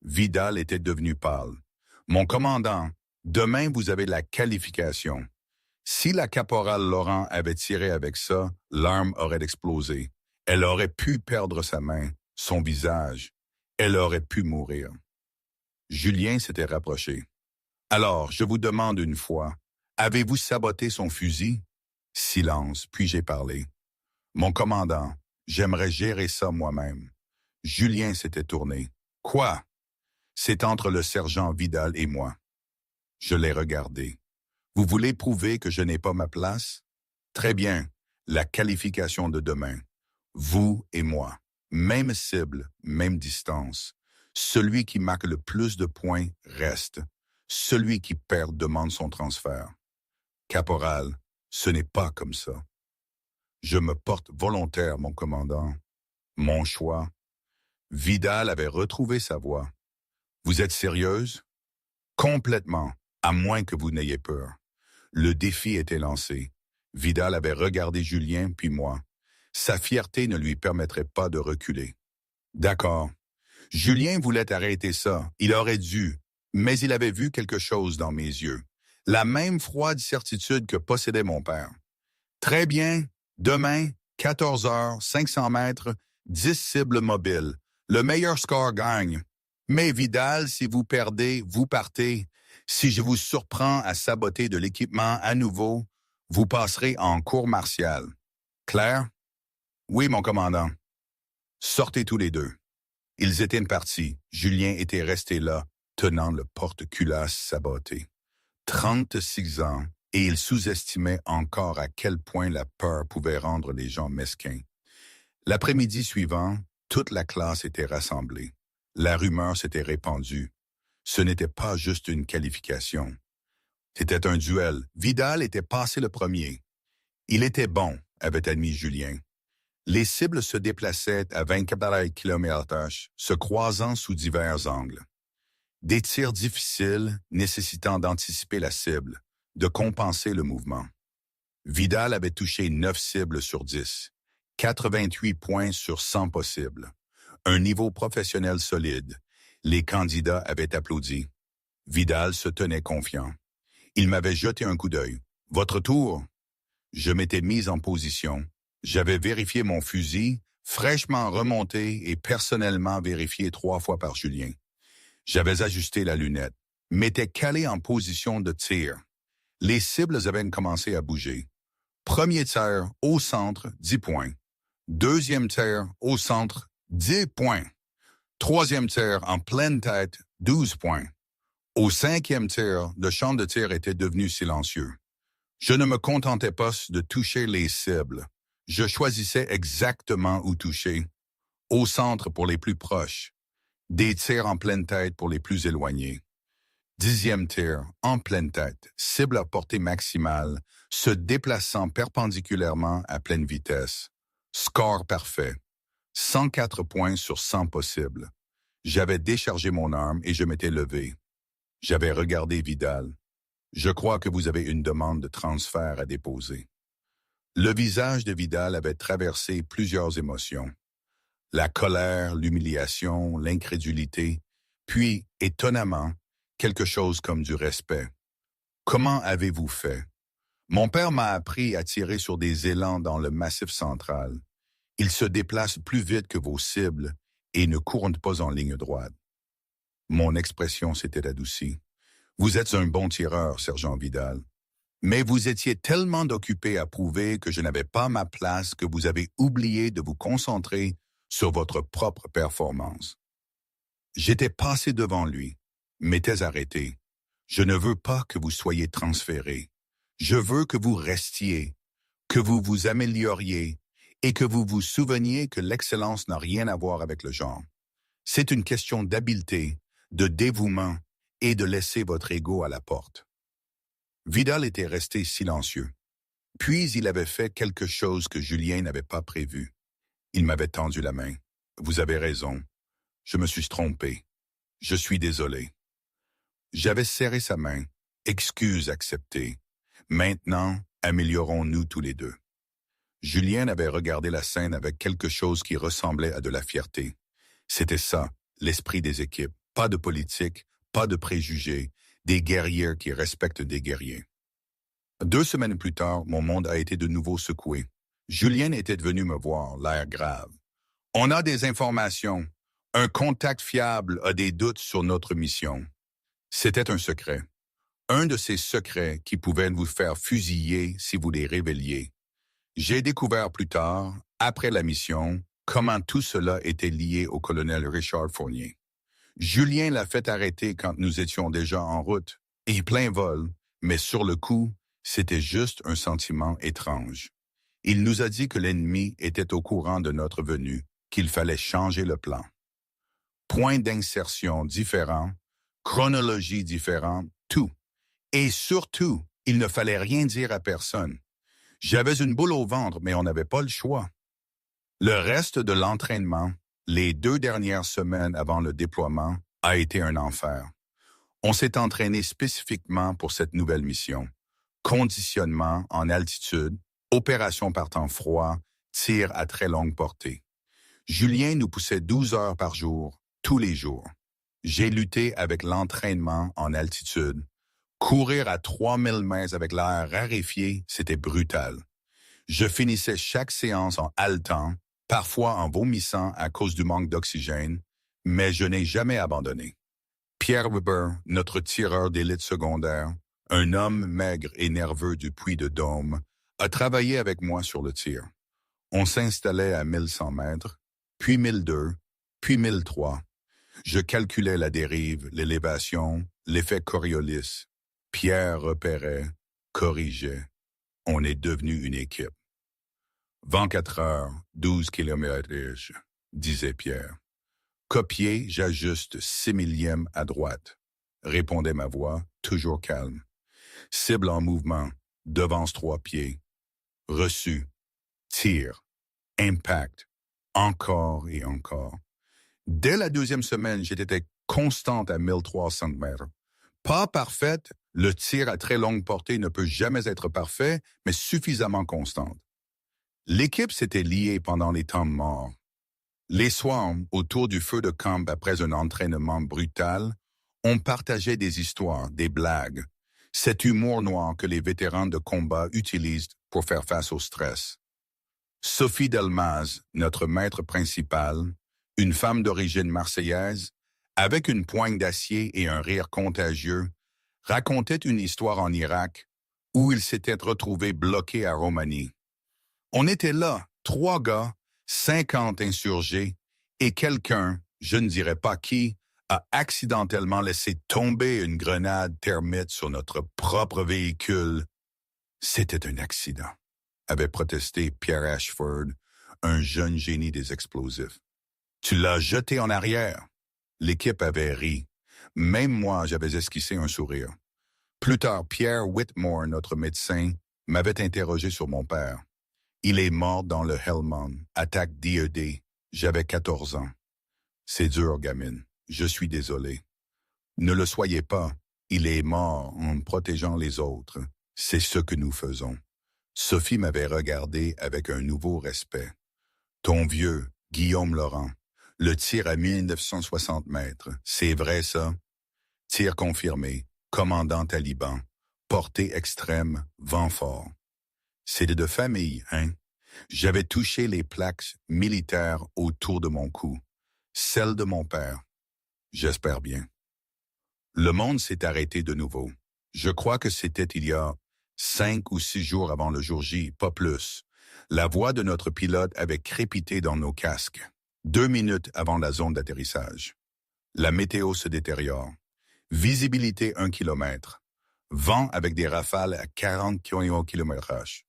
Vidal était devenu pâle. « Mon commandant, demain vous avez la qualification. Si la caporale Laurent avait tiré avec ça, l'arme aurait explosé. Elle aurait pu perdre sa main, son visage. Elle aurait pu mourir. » Julien s'était rapproché. « Alors, je vous demande une fois, avez-vous saboté son fusil? » Silence, puis j'ai parlé. « Mon commandant, j'aimerais gérer ça moi-même. » Julien s'était tourné. « Quoi? » « C'est entre le sergent Vidal et moi. » Je l'ai regardé. « Vous voulez prouver que je n'ai pas ma place? Très bien, la qualification de demain. Vous et moi. Même cible, même distance. Celui qui marque le plus de points reste. Celui qui perd demande son transfert. Caporal, ce n'est pas comme ça. Je me porte volontaire, mon commandant. Mon choix. » Vidal avait retrouvé sa voix. « Vous êtes sérieuse? » « Complètement, à moins que vous n'ayez peur. » Le défi était lancé. Vidal avait regardé Julien puis moi. Sa fierté ne lui permettrait pas de reculer. « D'accord. Julien voulait arrêter ça. Il aurait dû. Mais il avait vu quelque chose dans mes yeux. La même froide certitude que possédait mon père. « Très bien. Demain, 14 heures, 500 mètres, 10 cibles mobiles. Le meilleur score gagne. Mais Vidal, si vous perdez, vous partez. Si je vous surprends à saboter de l'équipement à nouveau, vous passerez en cour martiale. Clair? »« Oui, mon commandant. » »« Sortez tous les deux. » Ils étaient partis. Julien était resté là, tenant le porte-culasse saboté. 36 ans, et il sous-estimait encore à quel point la peur pouvait rendre les gens mesquins. L'après-midi suivant, toute la classe était rassemblée. La rumeur s'était répandue. Ce n'était pas juste une qualification. C'était un duel. Vidal était passé le premier. Il était bon, avait admis Julien. Les cibles se déplaçaient à 24 km/h, se croisant sous divers angles. Des tirs difficiles nécessitant d'anticiper la cible, de compenser le mouvement. Vidal avait touché 9 cibles sur 10, 88 points sur 100 possibles. Un niveau professionnel solide. Les candidats avaient applaudi. Vidal se tenait confiant. Il m'avait jeté un coup d'œil. « Votre tour ?» Je m'étais mis en position. J'avais vérifié mon fusil, fraîchement remonté et personnellement vérifié 3 fois par Julien. J'avais ajusté la lunette, m'étais calé en position de tir. Les cibles avaient commencé à bouger. Premier tir au centre, 10 points. Deuxième tir au centre, 10 points. Troisième tir en pleine tête, 12 points. Au 5e tir, le champ de tir était devenu silencieux. Je ne me contentais pas de toucher les cibles. Je choisissais exactement où toucher. Au centre pour les plus proches. Des tirs en pleine tête pour les plus éloignés. 10e tir, en pleine tête, cible à portée maximale, se déplaçant perpendiculairement à pleine vitesse. Score parfait. 104 points sur 100 possibles. J'avais déchargé mon arme et je m'étais levé. J'avais regardé Vidal. Je crois que vous avez une demande de transfert à déposer. Le visage de Vidal avait traversé plusieurs émotions. La colère, l'humiliation, l'incrédulité, puis, étonnamment, quelque chose comme du respect. Comment avez-vous fait? Mon père m'a appris à tirer sur des élans dans le Massif central. Ils se déplacent plus vite que vos cibles et ne courent pas en ligne droite. Mon expression s'était adoucie. Vous êtes un bon tireur, sergent Vidal. Mais vous étiez tellement occupé à prouver que je n'avais pas ma place que vous avez oublié de vous concentrer sur votre propre performance. J'étais passé devant lui, m'étais arrêté. Je ne veux pas que vous soyez transféré. Je veux que vous restiez, que vous vous amélioriez et que vous vous souveniez que l'excellence n'a rien à voir avec le genre. C'est une question d'habileté, de dévouement et de laisser votre ego à la porte. Vidal était resté silencieux. Puis il avait fait quelque chose que Julien n'avait pas prévu. Il m'avait tendu la main. Vous avez raison. Je me suis trompé. Je suis désolé. J'avais serré sa main. Excuse acceptée. Maintenant, améliorons-nous tous les deux. Julien avait regardé la scène avec quelque chose qui ressemblait à de la fierté. C'était ça, l'esprit des équipes. Pas de politique, pas de préjugés, des guerriers qui respectent des guerriers. 2 semaines plus tard, mon monde a été de nouveau secoué. Julien était venu me voir, l'air grave. On a des informations. Un contact fiable a des doutes sur notre mission. C'était un secret. Un de ces secrets qui pouvaient vous faire fusiller si vous les révéliez. J'ai découvert plus tard, après la mission, comment tout cela était lié au colonel Richard Fournier. Julien l'a fait arrêter quand nous étions déjà en route, et plein vol, mais sur le coup, c'était juste un sentiment étrange. Il nous a dit que l'ennemi était au courant de notre venue, qu'il fallait changer le plan. Point d'insertion différents, chronologie différente, tout. Et surtout, il ne fallait rien dire à personne. J'avais une boule au ventre, mais on n'avait pas le choix. Le reste de l'entraînement, les 2 dernières semaines avant le déploiement, a été un enfer. On s'est entraîné spécifiquement pour cette nouvelle mission. Conditionnement en altitude, opération par temps froid, tir à très longue portée. Julien nous poussait 12 heures par jour, tous les jours. J'ai lutté avec l'entraînement en altitude. Courir à 3000 mètres avec l'air raréfié, c'était brutal. Je finissais chaque séance en haletant, parfois en vomissant à cause du manque d'oxygène, mais je n'ai jamais abandonné. Pierre Weber, notre tireur d'élite secondaire, un homme maigre et nerveux du Puy de Dôme, a travaillé avec moi sur le tir. On s'installait à 1100 mètres, puis 1002, puis 1003. Je calculais la dérive, l'élévation, l'effet Coriolis. Pierre repérait, corrigeait. On est devenu une équipe. 24 heures, 12 km/h, disait Pierre. Copier, j'ajuste 6 millièmes à droite, répondait ma voix, toujours calme. Cible en mouvement, devance 3 pieds. Reçu, tir, impact, encore et encore. Dès la 2e semaine, j'étais constante à 1300 mètres. Pas parfaite, le tir à très longue portée ne peut jamais être parfait, mais suffisamment constante. L'équipe s'était liée pendant les temps morts. Les soirs, autour du feu de camp après un entraînement brutal, on partageait des histoires, des blagues, cet humour noir que les vétérans de combat utilisent pour faire face au stress. Sophie Delmaz, notre maître principal, une femme d'origine marseillaise, avec une poigne d'acier et un rire contagieux, racontait une histoire en Irak où il s'était retrouvé bloqué à Roumanie. On était là, 3 gars, 50 insurgés, et quelqu'un, je ne dirais pas qui, a accidentellement laissé tomber une grenade thermite sur notre propre véhicule. C'était un accident, avait protesté Pierre Ashford, un jeune génie des explosifs. Tu l'as jeté en arrière. L'équipe avait ri. Même moi, j'avais esquissé un sourire. Plus tard, Pierre Whitmore, notre médecin, m'avait interrogé sur mon père. Il est mort dans le Helmand, attaque d'IED. J'avais 14 ans. C'est dur, gamine. Je suis désolé. Ne le soyez pas. Il est mort en protégeant les autres. C'est ce que nous faisons. Sophie m'avait regardé avec un nouveau respect. Ton vieux, Guillaume Laurent, le tir à 1960 mètres. C'est vrai ça? Tir confirmé. Commandant taliban. Portée extrême, vent fort. C'est de famille, hein? J'avais touché les plaques militaires autour de mon cou. Celle de mon père. J'espère bien. Le monde s'est arrêté de nouveau. Je crois que c'était il y a 5 ou 6 jours avant le jour J, pas plus. La voix de notre pilote avait crépité dans nos casques. 2 minutes avant la zone d'atterrissage. La météo se détériore. Visibilité 1 kilomètre. Vent avec des rafales à 40 km/h.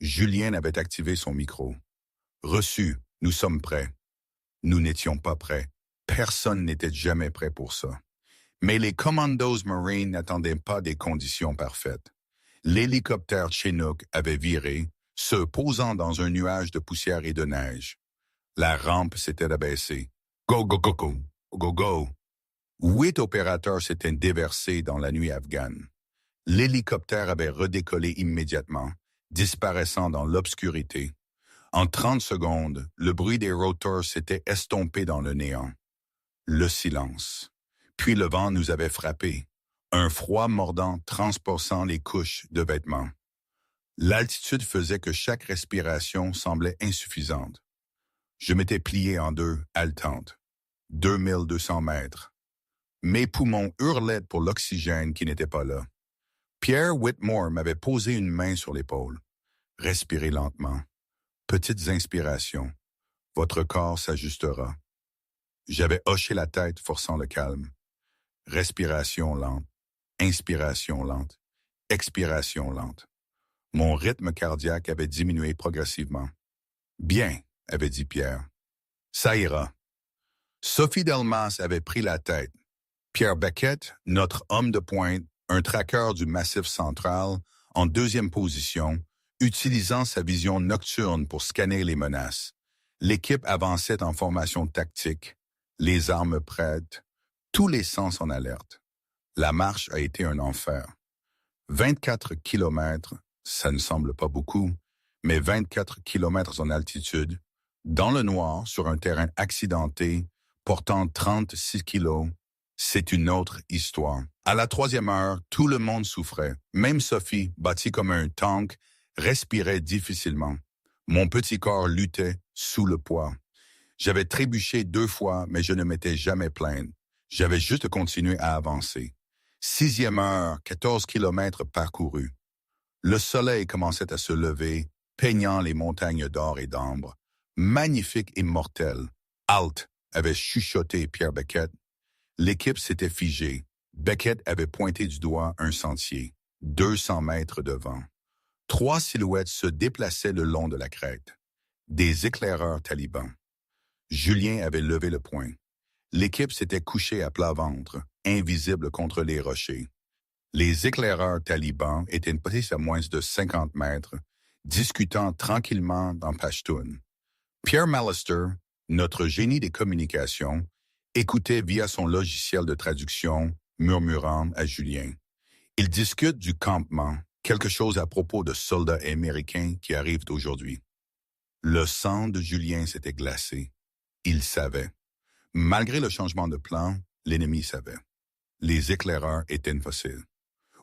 Julien avait activé son micro. Reçu, nous sommes prêts. Nous n'étions pas prêts. Personne n'était jamais prêt pour ça. Mais les Commandos Marines n'attendaient pas des conditions parfaites. L'hélicoptère Chinook avait viré, se posant dans un nuage de poussière et de neige. La rampe s'était abaissée. Go, go, go, go, go, go. 8 opérateurs s'étaient déversés dans la nuit afghane. L'hélicoptère avait redécollé immédiatement, disparaissant dans l'obscurité. En 30 secondes, le bruit des rotors s'était estompé dans le néant. Le silence. Puis le vent nous avait frappés, un froid mordant transperçant les couches de vêtements. L'altitude faisait que chaque respiration semblait insuffisante. Je m'étais plié en deux, haletante. 2200 mètres. Mes poumons hurlaient pour l'oxygène qui n'était pas là. Pierre Whitmore m'avait posé une main sur l'épaule. Respirez lentement. Petites inspirations. Votre corps s'ajustera. J'avais hoché la tête, forçant le calme. Respiration lente. Inspiration lente. Expiration lente. Mon rythme cardiaque avait diminué progressivement. Bien, avait dit Pierre. Ça ira. Sophie Delmas avait pris la tête. Pierre Beckett, notre homme de pointe, un traqueur du Massif central, en deuxième position, utilisant sa vision nocturne pour scanner les menaces. L'équipe avançait en formation tactique, les armes prêtes, tous les sens en alerte. La marche a été un enfer. 24 kilomètres, ça ne semble pas beaucoup, mais 24 kilomètres en altitude, dans le noir, sur un terrain accidenté, portant 36 kilos, c'est une autre histoire. À la 3e heure, tout le monde souffrait. Même Sophie, bâtie comme un tank, respirait difficilement. Mon petit corps luttait sous le poids. J'avais trébuché 2 fois, mais je ne m'étais jamais plaint. J'avais juste continué à avancer. 6e heure, 14 kilomètres parcourus. Le soleil commençait à se lever, peignant les montagnes d'or et d'ambre. Magnifique et mortel. Halt, avait chuchoté Pierre Beckett. L'équipe s'était figée. Beckett avait pointé du doigt un sentier, 200 mètres devant. 3 silhouettes se déplaçaient le long de la crête. Des éclaireurs talibans. Julien avait levé le poing. L'équipe s'était couchée à plat ventre, invisible contre les rochers. Les éclaireurs talibans étaient petits à moins de 50 mètres, discutant tranquillement en pashtun. Pierre Mallister, notre génie des communications, écoutait via son logiciel de traduction, murmurant à Julien. Ils discutent du campement, quelque chose à propos de soldats américains qui arrivent aujourd'hui. Le sang de Julien s'était glacé. Il savait. Malgré le changement de plan, l'ennemi savait. Les éclaireurs étaient fossiles.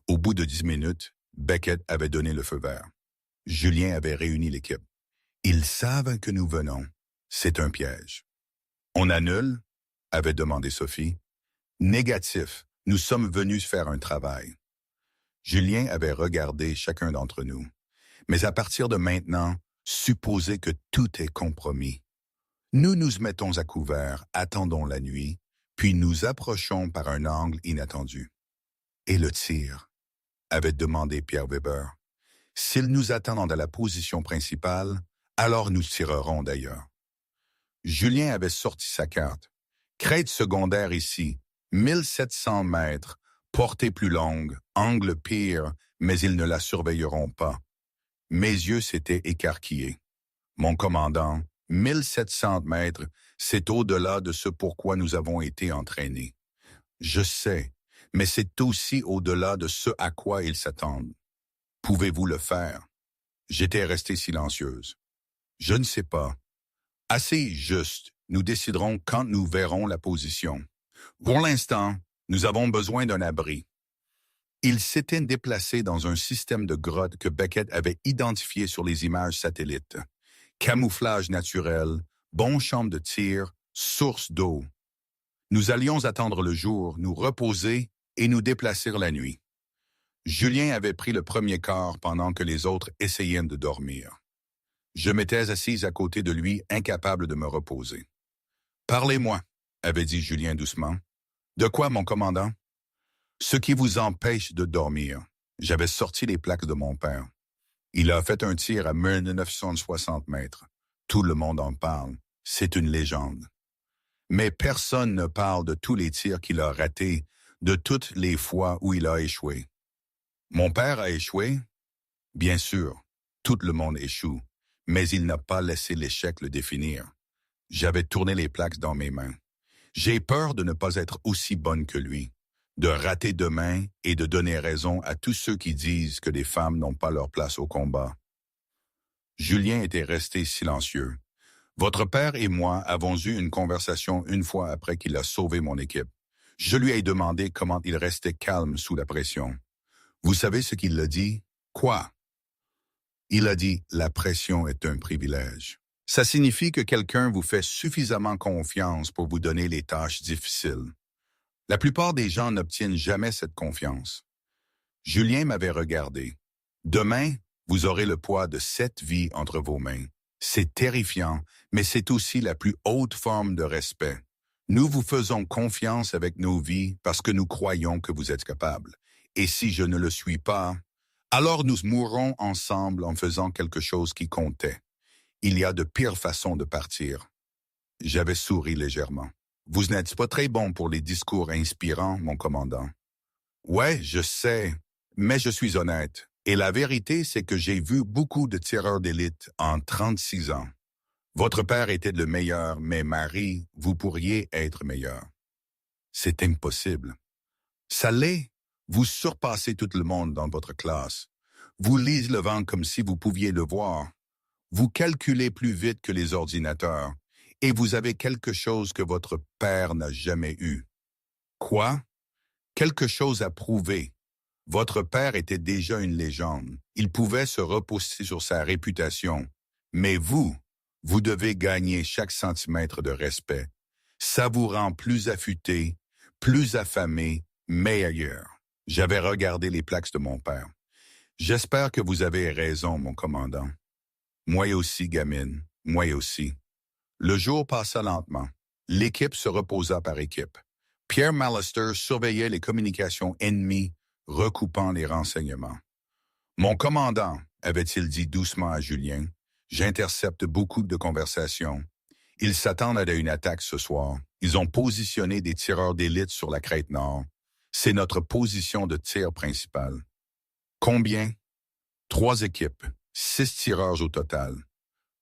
Au bout de 10 minutes, Beckett avait donné le feu vert. Julien avait réuni l'équipe. Ils savent que nous venons. C'est un piège. On annule? Avait demandé Sophie. Négatif. Nous sommes venus faire un travail. Julien avait regardé chacun d'entre nous. Mais à partir de maintenant, supposez que tout est compromis. Nous nous mettons à couvert, attendons la nuit, puis nous approchons par un angle inattendu. Et le tir? Avait demandé Pierre Weber. S'il nous attend dans la position principale, alors nous tirerons d'ailleurs. Julien avait sorti sa carte. Crête secondaire ici, 1700 mètres, portée plus longue, angle pire, mais ils ne la surveilleront pas. Mes yeux s'étaient écarquillés. Mon commandant, 1700 mètres, c'est au-delà de ce pourquoi nous avons été entraînés. Je sais, mais c'est aussi au-delà de ce à quoi ils s'attendent. Pouvez-vous le faire? J'étais restée silencieuse. Je ne sais pas. Assez juste, nous déciderons quand nous verrons la position. Pour l'instant, nous avons besoin d'un abri. Il s'était déplacé dans un système de grottes que Beckett avait identifié sur les images satellites. Camouflage naturel, bon champ de tir, source d'eau. Nous allions attendre le jour, nous reposer et nous déplacer la nuit. Julien avait pris le premier quart pendant que les autres essayaient de dormir. Je m'étais assise à côté de lui, incapable de me reposer. « Parlez-moi » avait dit Julien doucement. « De quoi, mon commandant? » « Ce qui vous empêche de dormir. » J'avais sorti les plaques de mon père. Il a fait un tir à 1960 mètres. Tout le monde en parle. C'est une légende. Mais personne ne parle de tous les tirs qu'il a ratés, de toutes les fois où il a échoué. Mon père a échoué? Bien sûr, tout le monde échoue, mais il n'a pas laissé l'échec le définir. J'avais tourné les plaques dans mes mains. J'ai peur de ne pas être aussi bonne que lui, de rater demain et de donner raison à tous ceux qui disent que les femmes n'ont pas leur place au combat. Julien était resté silencieux. Votre père et moi avons eu une conversation une fois après qu'il a sauvé mon équipe. Je lui ai demandé comment il restait calme sous la pression. Vous savez ce qu'il a dit? Quoi? Il a dit, la pression est un privilège. Ça signifie que quelqu'un vous fait suffisamment confiance pour vous donner les tâches difficiles. La plupart des gens n'obtiennent jamais cette confiance. Julien m'avait regardé. Demain, vous aurez le poids de 7 vies entre vos mains. C'est terrifiant, mais c'est aussi la plus haute forme de respect. Nous vous faisons confiance avec nos vies parce que nous croyons que vous êtes capables. Et si je ne le suis pas, alors nous mourrons ensemble en faisant quelque chose qui comptait. Il y a de pires façons de partir. J'avais souri légèrement. Vous n'êtes pas très bon pour les discours inspirants, mon commandant. Ouais, je sais, mais je suis honnête. Et la vérité, c'est que j'ai vu beaucoup de tireurs d'élite en 36 ans. Votre père était le meilleur, mais Marie, vous pourriez être meilleur. C'est impossible. Ça l'est. Vous surpassez tout le monde dans votre classe. Vous lisez le vent comme si vous pouviez le voir. Vous calculez plus vite que les ordinateurs. Et vous avez quelque chose que votre père n'a jamais eu. Quoi? Quelque chose à prouver. Votre père était déjà une légende. Il pouvait se reposer sur sa réputation. Mais vous devez gagner chaque centimètre de respect. Ça vous rend plus affûté, plus affamé, meilleur. J'avais regardé les plaques de mon père. J'espère que vous avez raison, mon commandant. Moi aussi, gamine, moi aussi. Le jour passa lentement. L'équipe se reposa par équipe. Pierre Mallister surveillait les communications ennemies, recoupant les renseignements. « Mon commandant, avait-il dit doucement à Julien, j'intercepte beaucoup de conversations. Ils s'attendent à une attaque ce soir. Ils ont positionné des tireurs d'élite sur la crête nord. C'est notre position de tir principale. Combien? 3 équipes, 6 tireurs au total.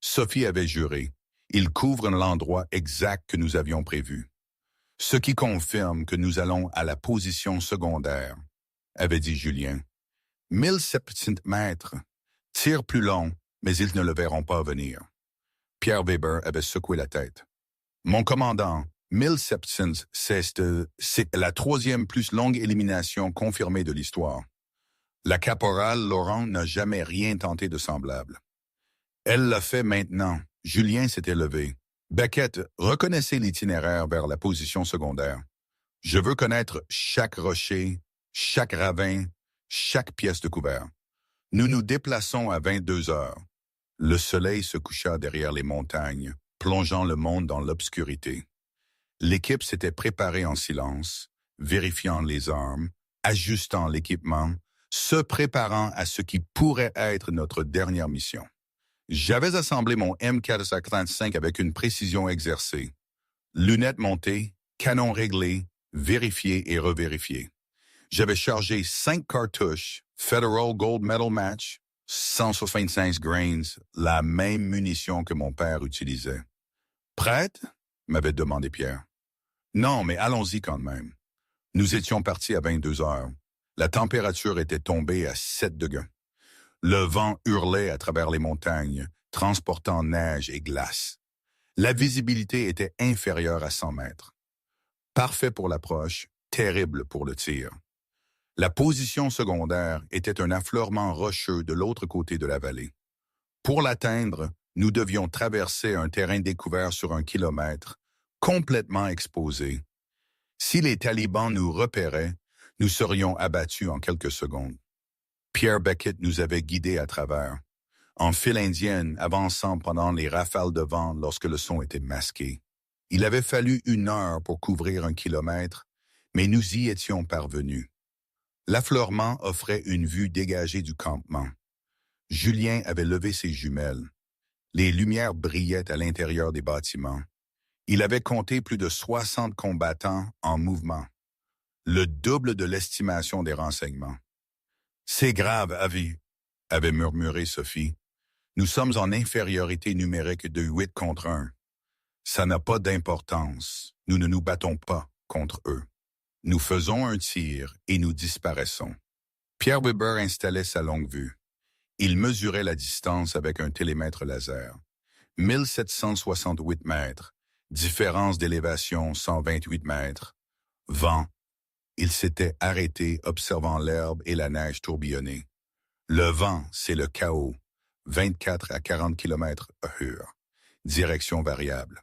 Sophie avait juré. Ils couvrent l'endroit exact que nous avions prévu. Ce qui confirme que nous allons à la position secondaire, avait dit Julien. 1700 mètres. Tir plus long, mais ils ne le verront pas venir. Pierre Weber avait secoué la tête. Mon commandant, 1700, c'est la 3e plus longue élimination confirmée de l'histoire. La caporale Laurent n'a jamais rien tenté de semblable. Elle l'a fait maintenant. Julien s'était levé. Beckett, reconnaissez l'itinéraire vers la position secondaire. Je veux connaître chaque rocher, chaque ravin, chaque pièce de couvert. Nous nous déplaçons à 22 heures. Le soleil se coucha derrière les montagnes, plongeant le monde dans l'obscurité. L'équipe s'était préparée en silence, vérifiant les armes, ajustant l'équipement, se préparant à ce qui pourrait être notre dernière mission. J'avais assemblé mon M435 avec une précision exercée. Lunettes montées, canon réglé, vérifié et revérifié. J'avais chargé 5 cartouches Federal Gold Medal Match, 165 grains, la même munition que mon père utilisait. Prête? M'avait demandé Pierre. Non, mais allons-y quand même. Nous étions partis à 22 heures. La température était tombée à 7 degrés. Le vent hurlait à travers les montagnes, transportant neige et glace. La visibilité était inférieure à 100 mètres. Parfait pour l'approche, terrible pour le tir. La position secondaire était un affleurement rocheux de l'autre côté de la vallée. Pour l'atteindre, nous devions traverser un terrain découvert sur 1 kilomètre, complètement exposé. Si les talibans nous repéraient, nous serions abattus en quelques secondes. Pierre Beckett nous avait guidés à travers, en file indienne, avançant pendant les rafales de vent lorsque le son était masqué. Il avait fallu 1 heure pour couvrir 1 kilomètre, mais nous y étions parvenus. L'affleurement offrait une vue dégagée du campement. Julien avait levé ses jumelles. Les lumières brillaient à l'intérieur des bâtiments. Il avait compté plus de 60 combattants en mouvement, le double de l'estimation des renseignements. « C'est grave, avait murmuré Sophie. « Nous sommes en infériorité numérique de 8 contre 1. Ça n'a pas d'importance. Nous ne nous battons pas contre eux. Nous faisons un tir et nous disparaissons. » Pierre Weber installait sa longue vue. Il mesurait la distance avec un télémètre laser. 1768 mètres. Différence d'élévation 128 mètres. Vent. Il s'était arrêté observant l'herbe et la neige tourbillonner. Le vent, c'est le chaos. 24 à 40 km/h. Direction variable.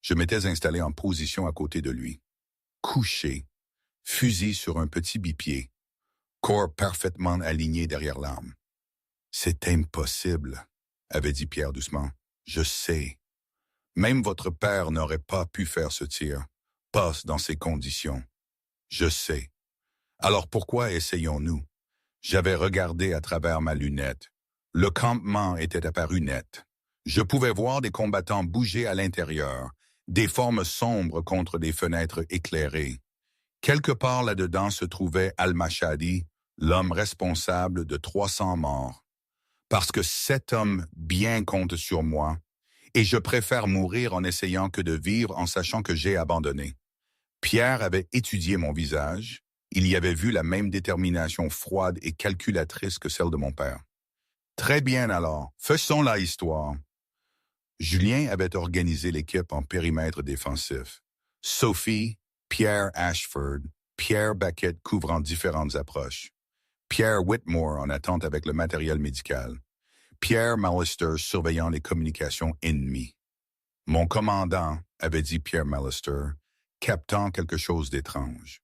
Je m'étais installé en position à côté de lui. Couché. Fusil sur un petit bipied. Corps parfaitement aligné derrière l'arme. « C'est impossible, » avait dit Pierre doucement. « Je sais. Même votre père n'aurait pas pu faire ce tir. Pas dans ces conditions. Je sais. Alors pourquoi essayons-nous? » J'avais regardé à travers ma lunette. Le campement était apparu net. Je pouvais voir des combattants bouger à l'intérieur, des formes sombres contre des fenêtres éclairées. Quelque part là-dedans se trouvait Al-Mashadi, l'homme responsable de 300 morts. Parce que 7 hommes bien comptent sur moi, et je préfère mourir en essayant que de vivre en sachant que j'ai abandonné. Pierre avait étudié mon visage. Il y avait vu la même détermination froide et calculatrice que celle de mon père. Très bien alors, faisons la histoire. Julien avait organisé l'équipe en périmètre défensif. Sophie, Pierre Ashford, Pierre Beckett couvrant différentes approches. Pierre Whitmore en attente avec le matériel médical. Pierre Mallister surveillant les communications ennemies. Mon commandant, avait dit Pierre Mallister, captant quelque chose d'étrange.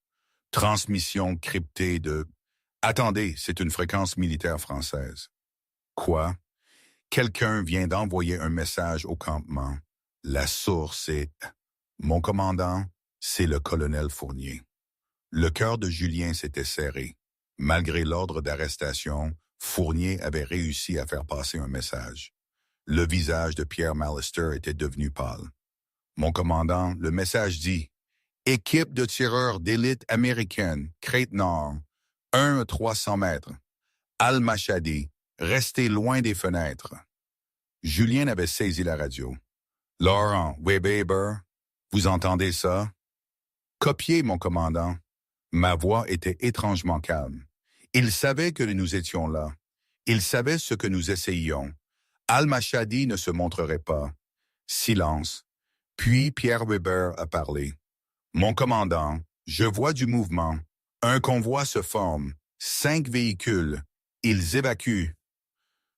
Transmission cryptée de... Attendez, c'est une fréquence militaire française. Quoi? Quelqu'un vient d'envoyer un message au campement. La source est... Mon commandant, c'est le colonel Fournier. Le cœur de Julien s'était serré. Malgré l'ordre d'arrestation, Fournier avait réussi à faire passer un message. Le visage de Pierre Mallister était devenu pâle. Mon commandant, le message dit « Équipe de tireurs d'élite américaine, Crête-Nord, 1 à 300 mètres. Al-Mashadi, restez loin des fenêtres. » Julien avait saisi la radio. « Laurent, Weber, vous entendez ça? » « Copiez, mon commandant. » Ma voix était étrangement calme. Il savait que nous étions là. Il savait ce que nous essayions. Al-Mashadi ne se montrerait pas. Silence. Puis Pierre Weber a parlé. « Mon commandant, je vois du mouvement. Un convoi se forme. 5 véhicules. Ils évacuent. »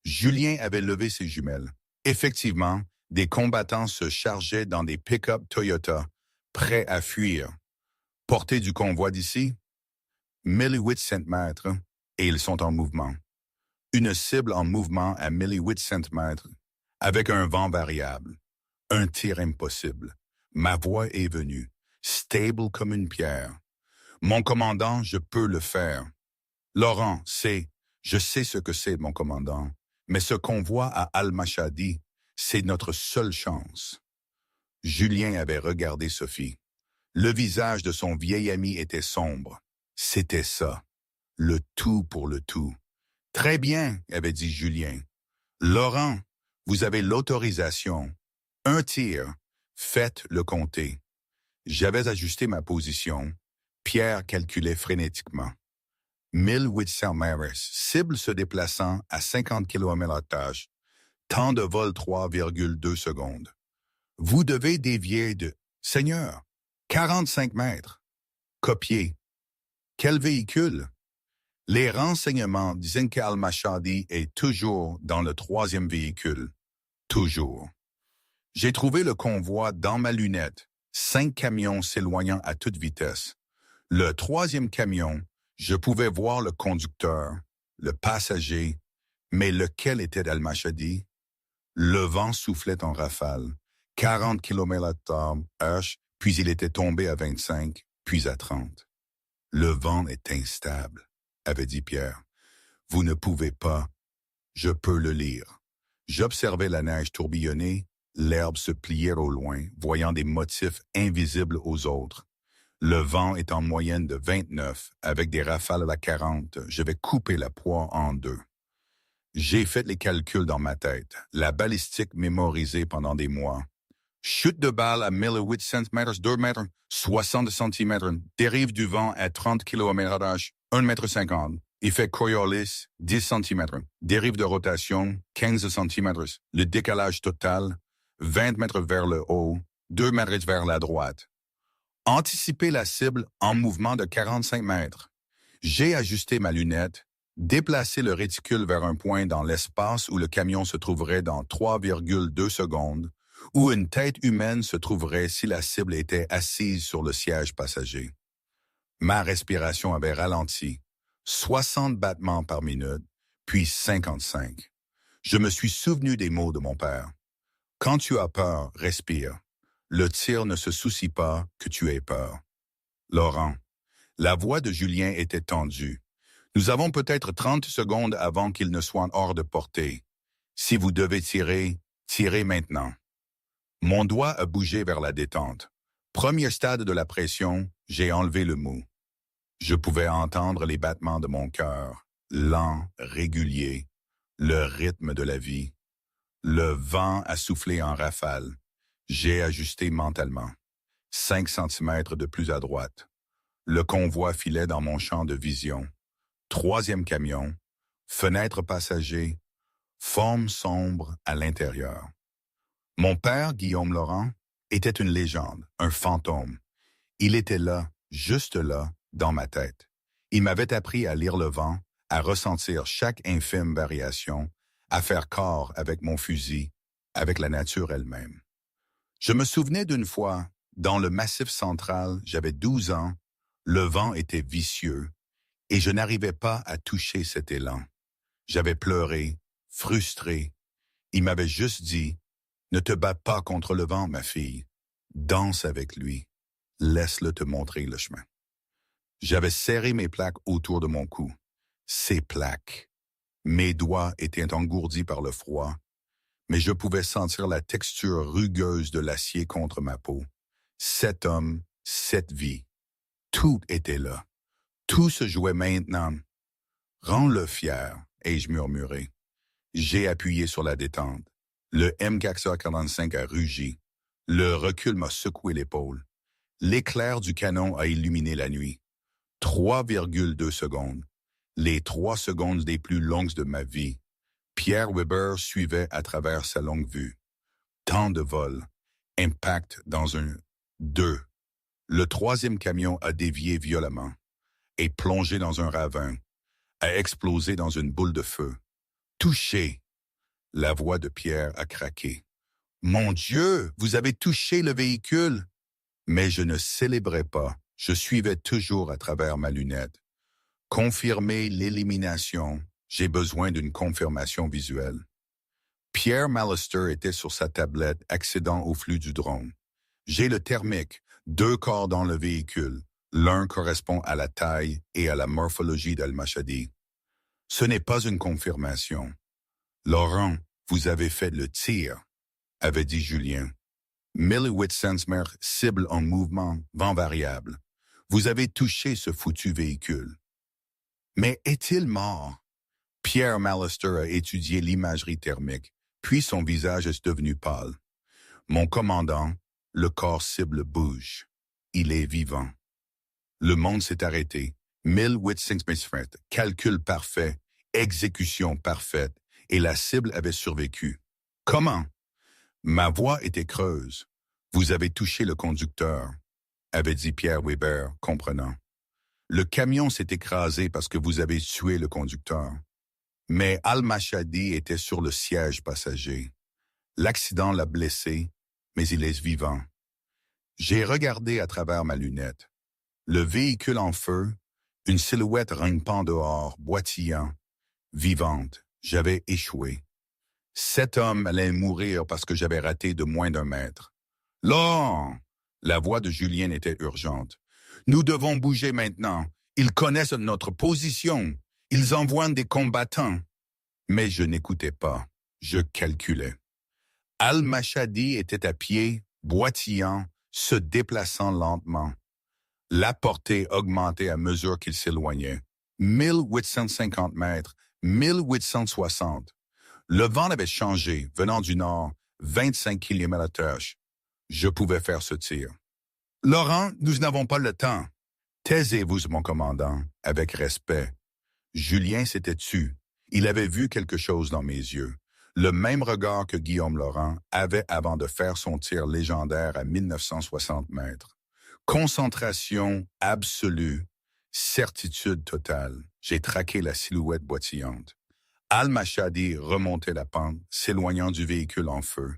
Julien avait levé ses jumelles. Effectivement, des combattants se chargeaient dans des pick-up Toyota, prêts à fuir. Portée du convoi d'ici? 1800 mètres, et ils sont en mouvement. Une cible en mouvement à 1800 mètres, avec un vent variable. Un tir impossible. Ma voix est venue, stable comme une pierre. Mon commandant, je peux le faire. Laurent, je sais ce que c'est, mon commandant, mais ce convoi à Al-Mashadi, c'est notre seule chance. Julien avait regardé Sophie. Le visage de son vieil ami était sombre. C'était ça. Le tout pour le tout. Très bien, avait dit Julien. Laurent, vous avez l'autorisation. Un tir. Faites le compter. J'avais ajusté ma position. Pierre calculait frénétiquement. 1800 mètres, cible se déplaçant à 50 km/h. Temps de vol 3,2 secondes. Vous devez dévier de... Seigneur, 45 mètres. Copier. Quel véhicule? Les renseignements disent qu'Al-Mashadi est toujours dans le troisième véhicule. Toujours. J'ai trouvé le convoi dans ma lunette. 5 camions s'éloignant à toute vitesse. Le troisième camion, je pouvais voir le conducteur, le passager, mais lequel était Al-Mashadi? Le vent soufflait en rafale, 40 km/h, puis il était tombé à 25, puis à 30. Le vent est instable, avait dit Pierre. Vous ne pouvez pas. Je peux le lire. J'observais la neige tourbillonner, l'herbe se plier au loin, voyant des motifs invisibles aux autres. Le vent est en moyenne de 29, avec des rafales à 40. Je vais couper la proie en deux. J'ai fait les calculs dans ma tête, la balistique mémorisée pendant des mois. Chute de balle à 1800 mètres, 2 mètres, 60 cm. Dérive du vent à 30 km/h, 1,50 m. Effet Coriolis, 10 cm. Dérive de rotation, 15 cm. Le décalage total, 20 mètres vers le haut, 2 mètres vers la droite. Anticiper la cible en mouvement de 45 mètres. J'ai ajusté ma lunette, déplacé le réticule vers un point dans l'espace où le camion se trouverait dans 3,2 secondes, où une tête humaine se trouverait si la cible était assise sur le siège passager. Ma respiration avait ralenti, 60 battements par minute, puis 55. Je me suis souvenu des mots de mon père. Quand tu as peur, respire. Le tir ne se soucie pas que tu aies peur. Laurent, la voix de Julien était tendue. Nous avons peut-être 30 secondes avant qu'il ne soit hors de portée. Si vous devez tirer, tirez maintenant. Mon doigt a bougé vers la détente. Premier stade de la pression, j'ai enlevé le mou. Je pouvais entendre les battements de mon cœur, lents, réguliers, le rythme de la vie. Le vent a soufflé en rafale. J'ai ajusté mentalement. 5 centimètres de plus à droite. Le convoi filait dans mon champ de vision. Troisième camion, fenêtre passager, forme sombre à l'intérieur. Mon père, Guillaume Laurent, était une légende, un fantôme. Il était là, juste là, dans ma tête. Il m'avait appris à lire le vent, à ressentir chaque infime variation, à faire corps avec mon fusil, avec la nature elle-même. Je me souvenais d'une fois, dans le Massif central, j'avais 12 ans, le vent était vicieux, et je n'arrivais pas à toucher cet élan. J'avais pleuré, frustré. Il m'avait juste dit, « Ne te bats pas contre le vent, ma fille. Danse avec lui. Laisse-le te montrer le chemin. » J'avais serré mes plaques autour de mon cou. Ces plaques. Mes doigts étaient engourdis par le froid, mais je pouvais sentir la texture rugueuse de l'acier contre ma peau. 7 hommes, 7 vies. Tout était là. Tout se jouait maintenant. Rends-le fier, ai-je murmuré. J'ai appuyé sur la détente. Le M445 a rugi. Le recul m'a secoué l'épaule. L'éclair du canon a illuminé la nuit. 3,2 secondes. Les 3 secondes les plus longues de ma vie. Pierre Weber suivait à travers sa longue vue. Temps de vol. Impact dans un 2. Le troisième camion a dévié violemment et plongé dans un ravin, a explosé dans une boule de feu. Touché. La voix de Pierre a craqué. Mon Dieu, vous avez touché le véhicule. Mais je ne célébrais pas. Je suivais toujours à travers ma lunette. Confirmer l'élimination. J'ai besoin d'une confirmation visuelle. Pierre Mallister était sur sa tablette accédant au flux du drone. J'ai le thermique, 2 corps dans le véhicule. L'un correspond à la taille et à la morphologie d'Al-Mashadi. Ce n'est pas une confirmation. Laurent, vous avez fait le tir, avait dit Julien. 1800 mètres, cible en mouvement, vent variable. Vous avez touché ce foutu véhicule. Mais est-il mort? Pierre Mallister a étudié l'imagerie thermique, puis son visage est devenu pâle. Mon commandant, le corps cible bouge. Il est vivant. Le monde s'est arrêté. 1800 mètres, calcul parfait, exécution parfaite, et la cible avait survécu. Comment? Ma voix était creuse. Vous avez touché le conducteur, avait dit Pierre Weber, comprenant. Le camion s'est écrasé parce que vous avez tué le conducteur. Mais Al-Mashadi était sur le siège passager. L'accident l'a blessé, mais il est vivant. J'ai regardé à travers ma lunette. Le véhicule en feu, une silhouette rampant dehors, boitillant, vivante. J'avais échoué. 7 hommes allaient mourir parce que j'avais raté de moins d'1 mètre. Là! La voix de Julien était urgente. Nous devons bouger maintenant. Ils connaissent notre position. Ils envoient des combattants. Mais je n'écoutais pas. Je calculais. Al-Mashadi était à pied, boitillant, se déplaçant lentement. La portée augmentait à mesure qu'il s'éloignait. 1850 mètres, 1860. Le vent avait changé, venant du nord, 25 km/h. Je pouvais faire ce tir. Laurent, nous n'avons pas le temps. Taisez-vous, mon commandant, avec respect. Julien s'était tu. Il avait vu quelque chose dans mes yeux. Le même regard que Guillaume Laurent avait avant de faire son tir légendaire à 1960 mètres. Concentration absolue, certitude totale. J'ai traqué la silhouette boitillante. Al-Mashadi remontait la pente, s'éloignant du véhicule en feu.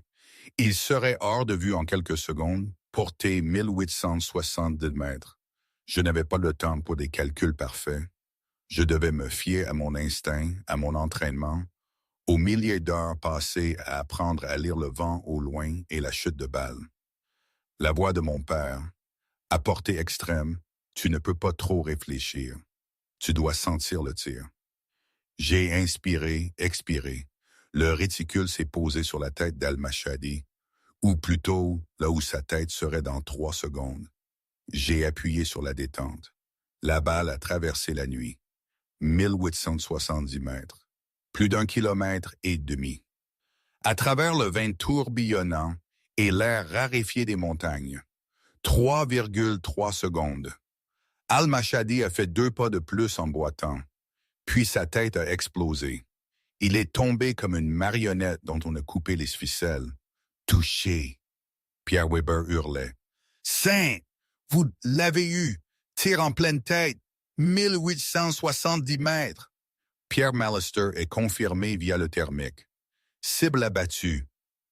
Il serait hors de vue en quelques secondes, porté 1870 mètres. Je n'avais pas le temps pour des calculs parfaits. Je devais me fier à mon instinct, à mon entraînement, aux milliers d'heures passées à apprendre à lire le vent au loin et la chute de balles. La voix de mon père, à portée extrême, tu ne peux pas trop réfléchir. Tu dois sentir le tir. J'ai inspiré, expiré. Le réticule s'est posé sur la tête d'Al-Mashadi, ou plutôt là où sa tête serait dans 3 secondes. J'ai appuyé sur la détente. La balle a traversé la nuit. 1870 mètres. Plus d'1,5 kilomètre. À travers le vent tourbillonnant et l'air raréfié des montagnes. 3,3 secondes. Al-Mashadi a fait 2 pas de plus en boitant. Puis sa tête a explosé. Il est tombé comme une marionnette dont on a coupé les ficelles. Touché. Pierre Weber hurlait. Saint! Vous l'avez eu! Tir en pleine tête! 1870 mètres! Pierre Mallister est confirmé via le thermique. Cible abattue.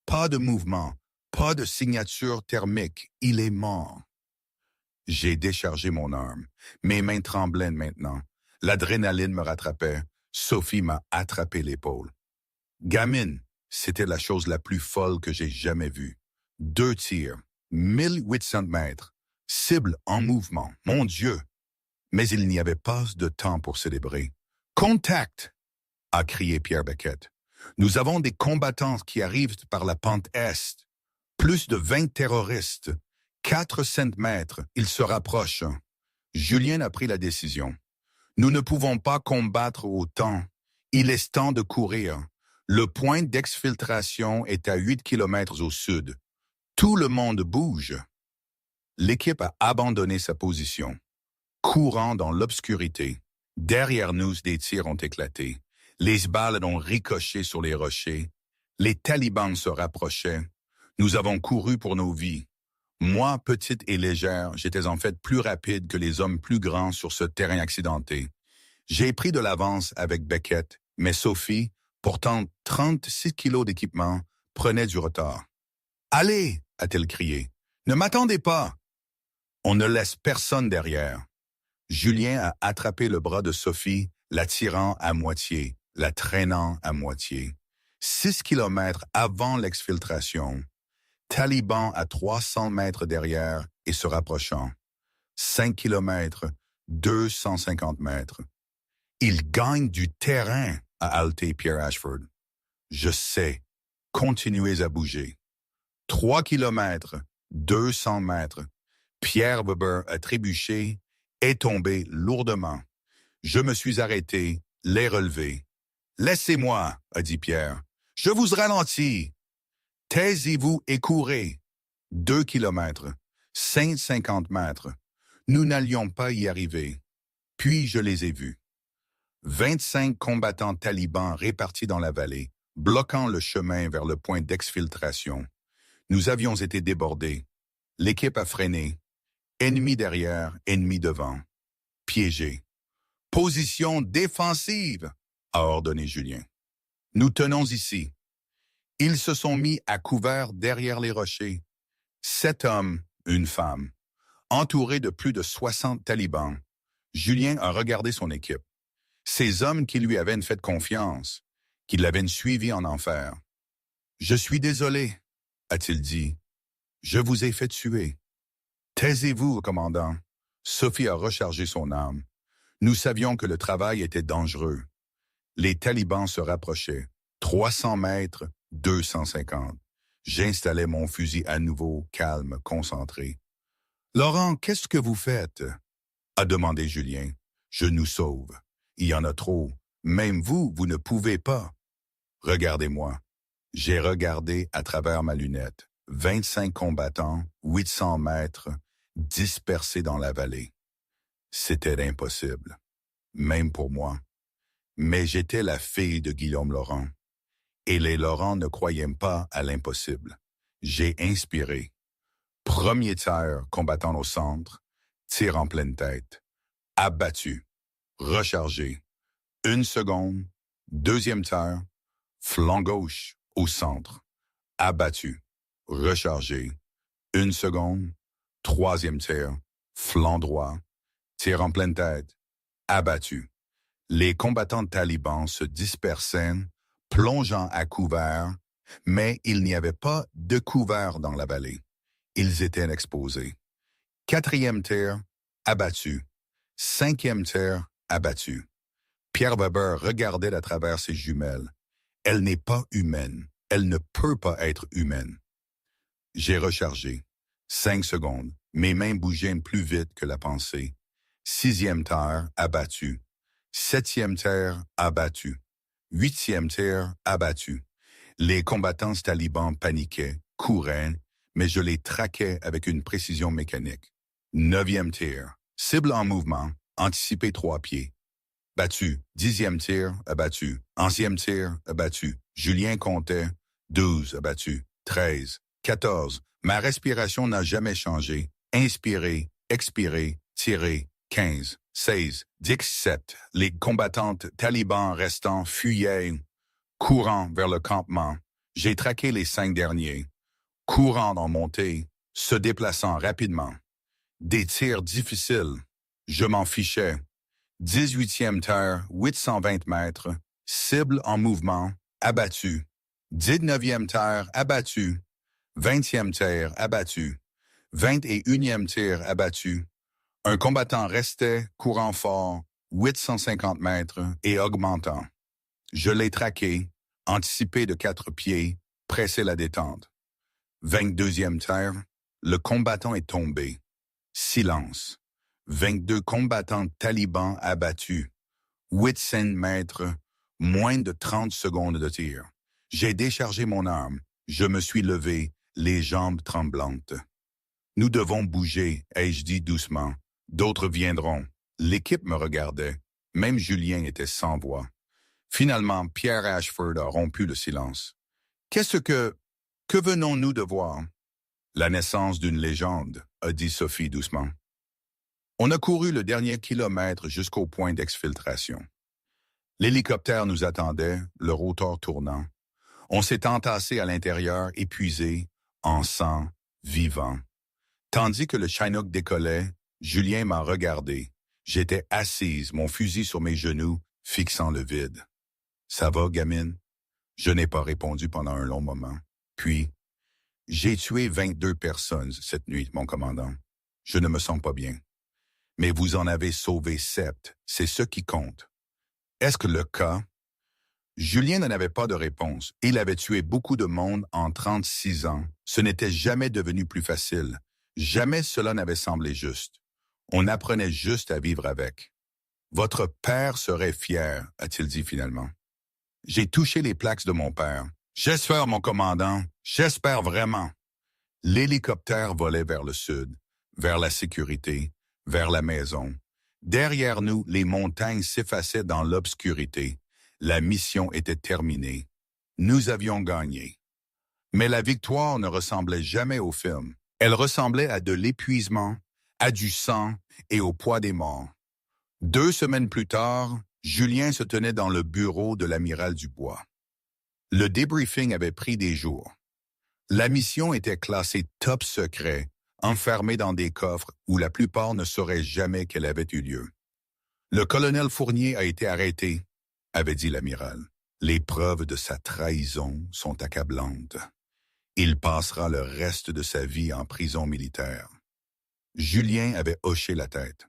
Pas de mouvement. Pas de signature thermique. Il est mort. J'ai déchargé mon arme. Mes mains tremblaient maintenant. L'adrénaline me rattrapait. Sophie m'a attrapé l'épaule. Gamine, c'était la chose la plus folle que j'ai jamais vue. 2 tirs, 1800 mètres, cible en mouvement, mon Dieu! Mais il n'y avait pas de temps pour célébrer. Contact! A crié Pierre Beckett. Nous avons des combattants qui arrivent par la pente est. Plus de 20 terroristes. 400 mètres, ils se rapprochent. Julien a pris la décision. Nous ne pouvons pas combattre autant. Il est temps de courir. Le point d'exfiltration est à 8 kilomètres au sud. Tout le monde bouge. L'équipe a abandonné sa position. Courant dans l'obscurité. Derrière nous, des tirs ont éclaté. Les balles ont ricoché sur les rochers. Les talibans se rapprochaient. Nous avons couru pour nos vies. Moi, petite et légère, j'étais en fait plus rapide que les hommes plus grands sur ce terrain accidenté. J'ai pris de l'avance avec Beckett, mais Sophie, portant 36 kilos d'équipement, prenait du retard. « Allez !» a-t-elle crié. « Ne m'attendez pas !» On ne laisse personne derrière. Julien a attrapé le bras de Sophie, la tirant à moitié, la traînant à moitié. 6 kilomètres avant l'exfiltration. Taliban à 300 mètres derrière et se rapprochant. 5 kilomètres, 250 mètres. Il gagne du terrain, a haleté Pierre Ashford. Je sais. Continuez à bouger. 3 kilomètres, 200 mètres. Pierre Weber a trébuché, est tombé lourdement. Je me suis arrêté, l'ai relevé. Laissez-moi, a dit Pierre. Je vous ralentis. Taisez-vous et courez. 2 kilomètres, 150 mètres. Nous n'allions pas y arriver. Puis je les ai vus. 25 combattants talibans répartis dans la vallée, bloquant le chemin vers le point d'exfiltration. Nous avions été débordés. L'équipe a freiné. Ennemi derrière, ennemi devant. Piégés. Position défensive, a ordonné Julien. Nous tenons ici. Ils se sont mis à couvert derrière les rochers. 7 hommes, une femme. Entourés de plus de 60 talibans. Julien a regardé son équipe. Ces hommes qui lui avaient fait confiance, qui l'avaient suivi en enfer. « Je suis désolé, » a-t-il dit. « Je vous ai fait tuer. »« Taisez-vous, commandant. » Sophie a rechargé son arme. Nous savions que le travail était dangereux. Les talibans se rapprochaient. 300 mètres, 250. J'installais mon fusil à nouveau, calme, concentré. « Laurent, qu'est-ce que vous faites ?» a demandé Julien. « Je nous sauve. Il y en a trop. Même vous, vous ne pouvez pas. » Regardez-moi. J'ai regardé à travers ma lunette. 25 combattants, 800 mètres, dispersés dans la vallée. C'était impossible, même pour moi. Mais j'étais la fille de Guillaume Laurent. Et les Laurent ne croyaient pas à l'impossible. J'ai inspiré. Premier tir, combattant au centre, tir en pleine tête. Abattu. Rechargé. 1 seconde. Deuxième tir. Flanc gauche, au centre. Abattu. Rechargé. 1 seconde. Troisième tir. Flanc droit. Tir en pleine tête. Abattu. Les combattants talibans se dispersaient, plongeant à couvert, mais il n'y avait pas de couvert dans la vallée. Ils étaient exposés. 4e tir, abattu. 5e tir, abattu. Pierre Weber regardait à travers ses jumelles. Elle n'est pas humaine. Elle ne peut pas être humaine. J'ai rechargé. 5 secondes. Mes mains bougeaient plus vite que la pensée. 6e tir, abattu. 7e tir, abattu. 8e tir, abattu. Les combattants talibans paniquaient, couraient, mais je les traquais avec une précision mécanique. 9e tir, cible en mouvement, anticipé 3 pieds. Battu. 10e tir, abattu. 11e tir, abattu. Julien comptait. 12, abattu. 13, 14. Ma respiration n'a jamais changé. Inspirer, expirer, tirer. 15, 16, 17. Les combattantes talibans restants fuyaient, courant vers le campement. J'ai traqué les 5 derniers, courant en montée, se déplaçant rapidement. Des tirs difficiles. Je m'en fichais. 18e tir, 820 mètres, cible en mouvement, abattu. 19e tir, abattu. 20e tir, abattu. 21e tir, abattu. Un combattant restait, courant fort, 850 mètres et augmentant. Je l'ai traqué, anticipé de 4 pieds, pressé la détente. 22e tir, le combattant est tombé. Silence. 22 combattants talibans abattus. 800 mètres, moins de 30 secondes de tir. J'ai déchargé mon arme. Je me suis levé, les jambes tremblantes. Nous devons bouger, ai-je dit doucement. D'autres viendront. L'équipe me regardait. Même Julien était sans voix. Finalement, Pierre Ashford a rompu le silence. Que venons-nous de voir? La naissance d'une légende, a dit Sophie doucement. On a couru le dernier kilomètre jusqu'au point d'exfiltration. L'hélicoptère nous attendait, le rotor tournant. On s'est entassé à l'intérieur, épuisé, en sang, vivant. Tandis que le Chinook décollait, Julien m'a regardé. J'étais assise, mon fusil sur mes genoux, fixant le vide. « Ça va, gamine? » Je n'ai pas répondu pendant un long moment. Puis, « J'ai tué 22 personnes cette nuit, mon commandant. Je ne me sens pas bien. Mais vous en avez sauvé 7, c'est ce qui compte. Est-ce que le cas? » Julien n'en avait pas de réponse. Il avait tué beaucoup de monde en 36 ans. Ce n'était jamais devenu plus facile. Jamais cela n'avait semblé juste. On apprenait juste à vivre avec. « Votre père serait fier, a-t-il dit finalement. J'ai touché les plaques de mon père. J'espère, mon commandant, j'espère vraiment. L'hélicoptère volait vers le sud, vers la sécurité, vers la maison. Derrière nous, les montagnes s'effaçaient dans l'obscurité. La mission était terminée. Nous avions gagné. Mais la victoire ne ressemblait jamais au film. Elle ressemblait à de l'épuisement, à du sang et au poids des morts. 2 semaines plus tard, Julien se tenait dans le bureau de l'amiral Dubois. Le débriefing avait pris des jours. La mission était classée top secret, enfermée dans des coffres où la plupart ne sauraient jamais qu'elle avait eu lieu. Le colonel Fournier a été arrêté, avait dit l'amiral. Les preuves de sa trahison sont accablantes. Il passera le reste de sa vie en prison militaire. Julien avait hoché la tête.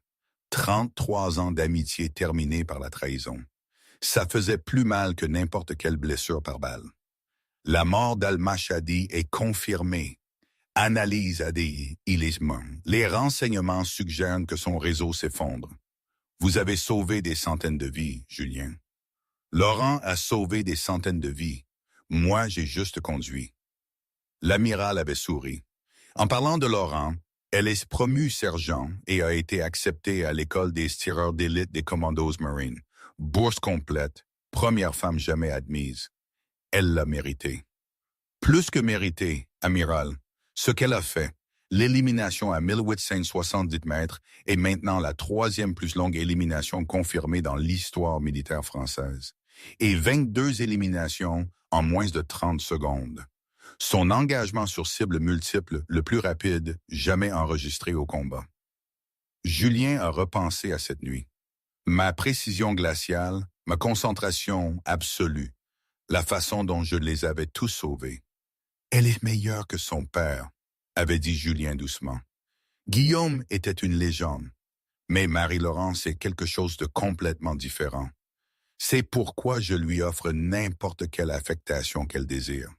33 ans d'amitié terminés par la trahison. Ça faisait plus mal que n'importe quelle blessure par balle. La mort d'Al-Mashhadi est confirmée. Analyse a des illégitimement. Les renseignements suggèrent que son réseau s'effondre. Vous avez sauvé des centaines de vies, Julien. Laurent a sauvé des centaines de vies. Moi, j'ai juste conduit. L'amiral avait souri. En parlant de Laurent, elle est promue sergent et a été acceptée à l'école des tireurs d'élite des Commandos Marines. Bourse complète, première femme jamais admise. Elle l'a mérité. Plus que mérité, amiral. Ce qu'elle a fait, l'élimination à 1870 mètres est maintenant la 3e plus longue élimination confirmée dans l'histoire militaire française. Et 22 éliminations en moins de 30 secondes. Son engagement sur cible multiple, le plus rapide, jamais enregistré au combat. Julien a repensé à cette nuit. Ma précision glaciale, ma concentration absolue, la façon dont je les avais tous sauvés. Elle est meilleure que son père, avait dit Julien doucement. Guillaume était une légende, mais Marie-Laurence est quelque chose de complètement différent. C'est pourquoi je lui offre n'importe quelle affectation qu'elle désire.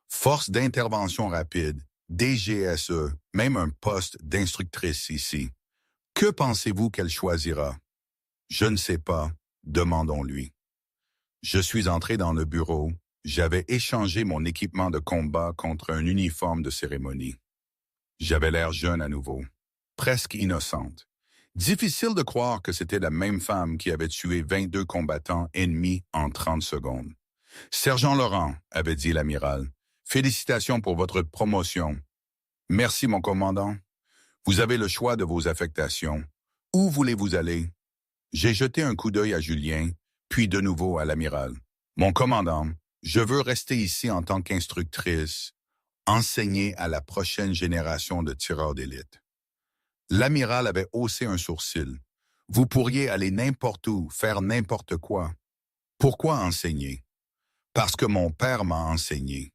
Force d'intervention rapide, DGSE, même un poste d'instructrice ici. Que pensez-vous qu'elle choisira? Je ne sais pas, demandons-lui. Je suis entré dans le bureau, j'avais échangé mon équipement de combat contre un uniforme de cérémonie. J'avais l'air jeune à nouveau, presque innocente. Difficile de croire que c'était la même femme qui avait tué 22 combattants ennemis en 30 secondes. Sergent Laurent, avait dit l'amiral, félicitations pour votre promotion. Merci, mon commandant. Vous avez le choix de vos affectations. Où voulez-vous aller? J'ai jeté un coup d'œil à Julien, puis de nouveau à l'amiral. Mon commandant, je veux rester ici en tant qu'instructrice, enseigner à la prochaine génération de tireurs d'élite. L'amiral avait haussé un sourcil. Vous pourriez aller n'importe où, faire n'importe quoi. Pourquoi enseigner? Parce que mon père m'a enseigné.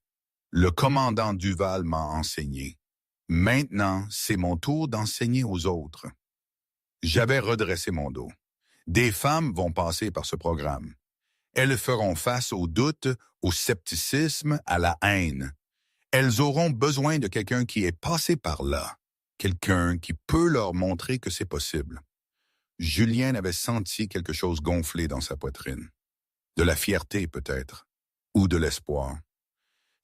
Le commandant Duval m'a enseigné. Maintenant, c'est mon tour d'enseigner aux autres. J'avais redressé mon dos. Des femmes vont passer par ce programme. Elles feront face au doute, au scepticisme, à la haine. Elles auront besoin de quelqu'un qui est passé par là, quelqu'un qui peut leur montrer que c'est possible. Julien avait senti quelque chose gonfler dans sa poitrine. De la fierté peut-être, ou de l'espoir.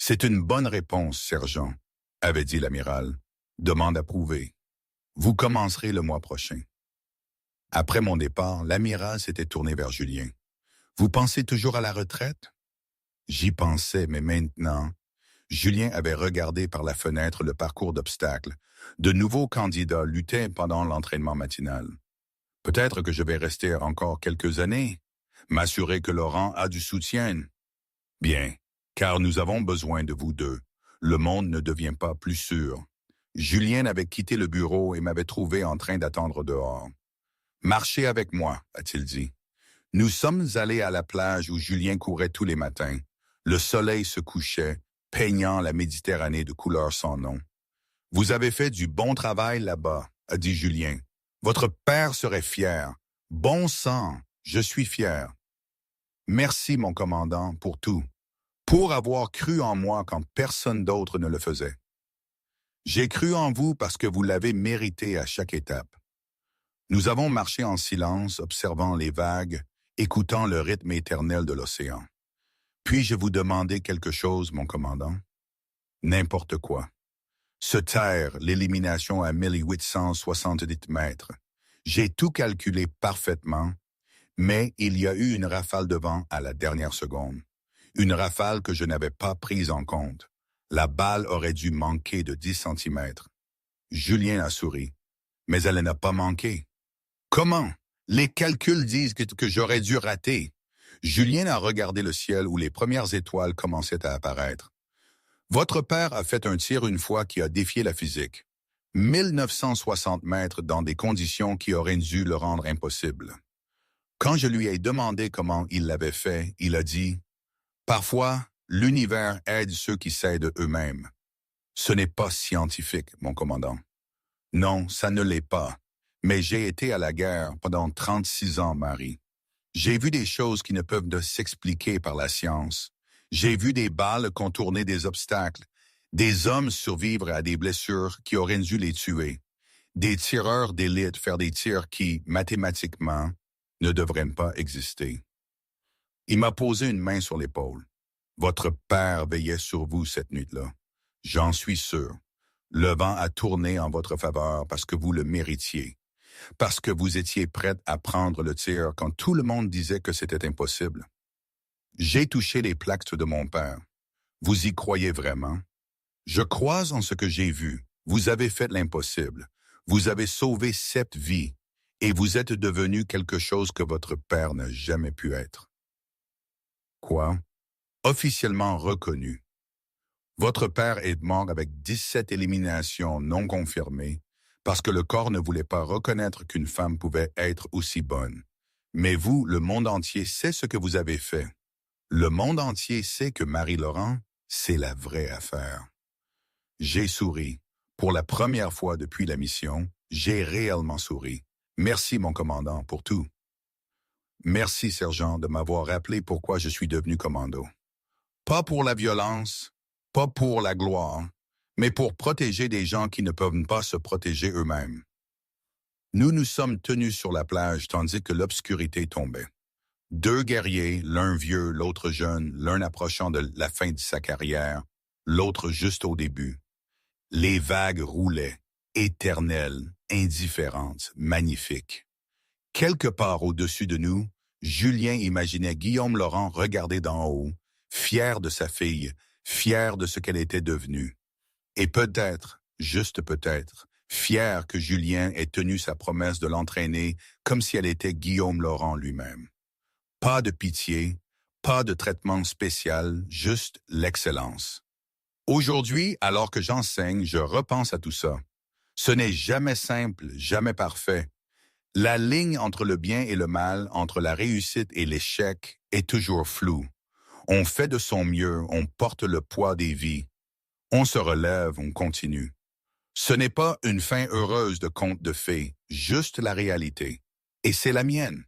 C'est une bonne réponse, sergent, avait dit l'amiral. Demande approuvée. Vous commencerez le mois prochain. Après mon départ, l'amiral s'était tourné vers Julien. Vous pensez toujours à la retraite? J'y pensais, mais maintenant... Julien avait regardé par la fenêtre le parcours d'obstacles. De nouveaux candidats luttaient pendant l'entraînement matinal. Peut-être que je vais rester encore quelques années, m'assurer que Laurent a du soutien. Bien, car nous avons besoin de vous deux. Le monde ne devient pas plus sûr. Julien avait quitté le bureau et m'avait trouvé en train d'attendre dehors. « Marchez avec moi », a-t-il dit. Nous sommes allés à la plage où Julien courait tous les matins. Le soleil se couchait, peignant la Méditerranée de couleurs sans nom. « Vous avez fait du bon travail là-bas », a dit Julien. « Votre père serait fier. Bon sang, je suis fier. Merci, mon commandant, pour tout. Pour avoir cru en moi quand personne d'autre ne le faisait. J'ai cru en vous parce que vous l'avez mérité à chaque étape. Nous avons marché en silence, observant les vagues, écoutant le rythme éternel de l'océan. Puis-je vous demander quelque chose, mon commandant? N'importe quoi. Se taire, l'élimination à 1870 mètres. J'ai tout calculé parfaitement, mais il y a eu une rafale de vent à la dernière seconde. Une rafale que je n'avais pas prise en compte. La balle aurait dû manquer de 10 centimètres. Julien a souri, mais elle n'a pas manqué. Comment? Les calculs disent que j'aurais dû rater. Julien a regardé le ciel où les premières étoiles commençaient à apparaître. Votre père a fait un tir une fois qui a défié la physique. 1960 mètres dans des conditions qui auraient dû le rendre impossible. Quand je lui ai demandé comment il l'avait fait, il a dit « Parfois, l'univers aide ceux qui s'aident eux-mêmes. » Ce n'est pas scientifique, mon commandant. Non, ça ne l'est pas. Mais j'ai été à la guerre pendant 36 ans, Marie. J'ai vu des choses qui ne peuvent de s'expliquer par la science. J'ai vu des balles contourner des obstacles, des hommes survivre à des blessures qui auraient dû les tuer, des tireurs d'élite faire des tirs qui, mathématiquement, ne devraient pas exister. Il m'a posé une main sur l'épaule. Votre père veillait sur vous cette nuit-là. J'en suis sûr. Le vent a tourné en votre faveur parce que vous le méritiez. Parce que vous étiez prête à prendre le tir quand tout le monde disait que c'était impossible. J'ai touché les plaques de mon père. Vous y croyez vraiment? Je crois en ce que j'ai vu. Vous avez fait l'impossible. Vous avez sauvé 7 vies. Et vous êtes devenu quelque chose que votre père n'a jamais pu être. Quoi? Officiellement reconnu. Votre père est mort avec 17 éliminations non confirmées parce que le corps ne voulait pas reconnaître qu'une femme pouvait être aussi bonne. Mais vous, le monde entier sait ce que vous avez fait. Le monde entier sait que Marie-Laurent, c'est la vraie affaire. J'ai souri. Pour la première fois depuis la mission, j'ai réellement souri. Merci, mon commandant, pour tout. Merci, sergent, de m'avoir rappelé pourquoi je suis devenu commando. Pas pour la violence, pas pour la gloire, mais pour protéger des gens qui ne peuvent pas se protéger eux-mêmes. Nous nous sommes tenus sur la plage tandis que l'obscurité tombait. 2 guerriers, l'un vieux, l'autre jeune, l'un approchant de la fin de sa carrière, l'autre juste au début. Les vagues roulaient, éternelles, indifférentes, magnifiques. Quelque part au-dessus de nous, Julien imaginait Guillaume Laurent regarder d'en haut, fier de sa fille, fier de ce qu'elle était devenue. Et peut-être, juste peut-être, fier que Julien ait tenu sa promesse de l'entraîner comme si elle était Guillaume Laurent lui-même. Pas de pitié, pas de traitement spécial, juste l'excellence. Aujourd'hui, alors que j'enseigne, je repense à tout ça. Ce n'est jamais simple, jamais parfait. La ligne entre le bien et le mal, entre la réussite et l'échec, est toujours floue. On fait de son mieux, on porte le poids des vies. On se relève, on continue. Ce n'est pas une fin heureuse de conte de fées, juste la réalité. Et c'est la mienne.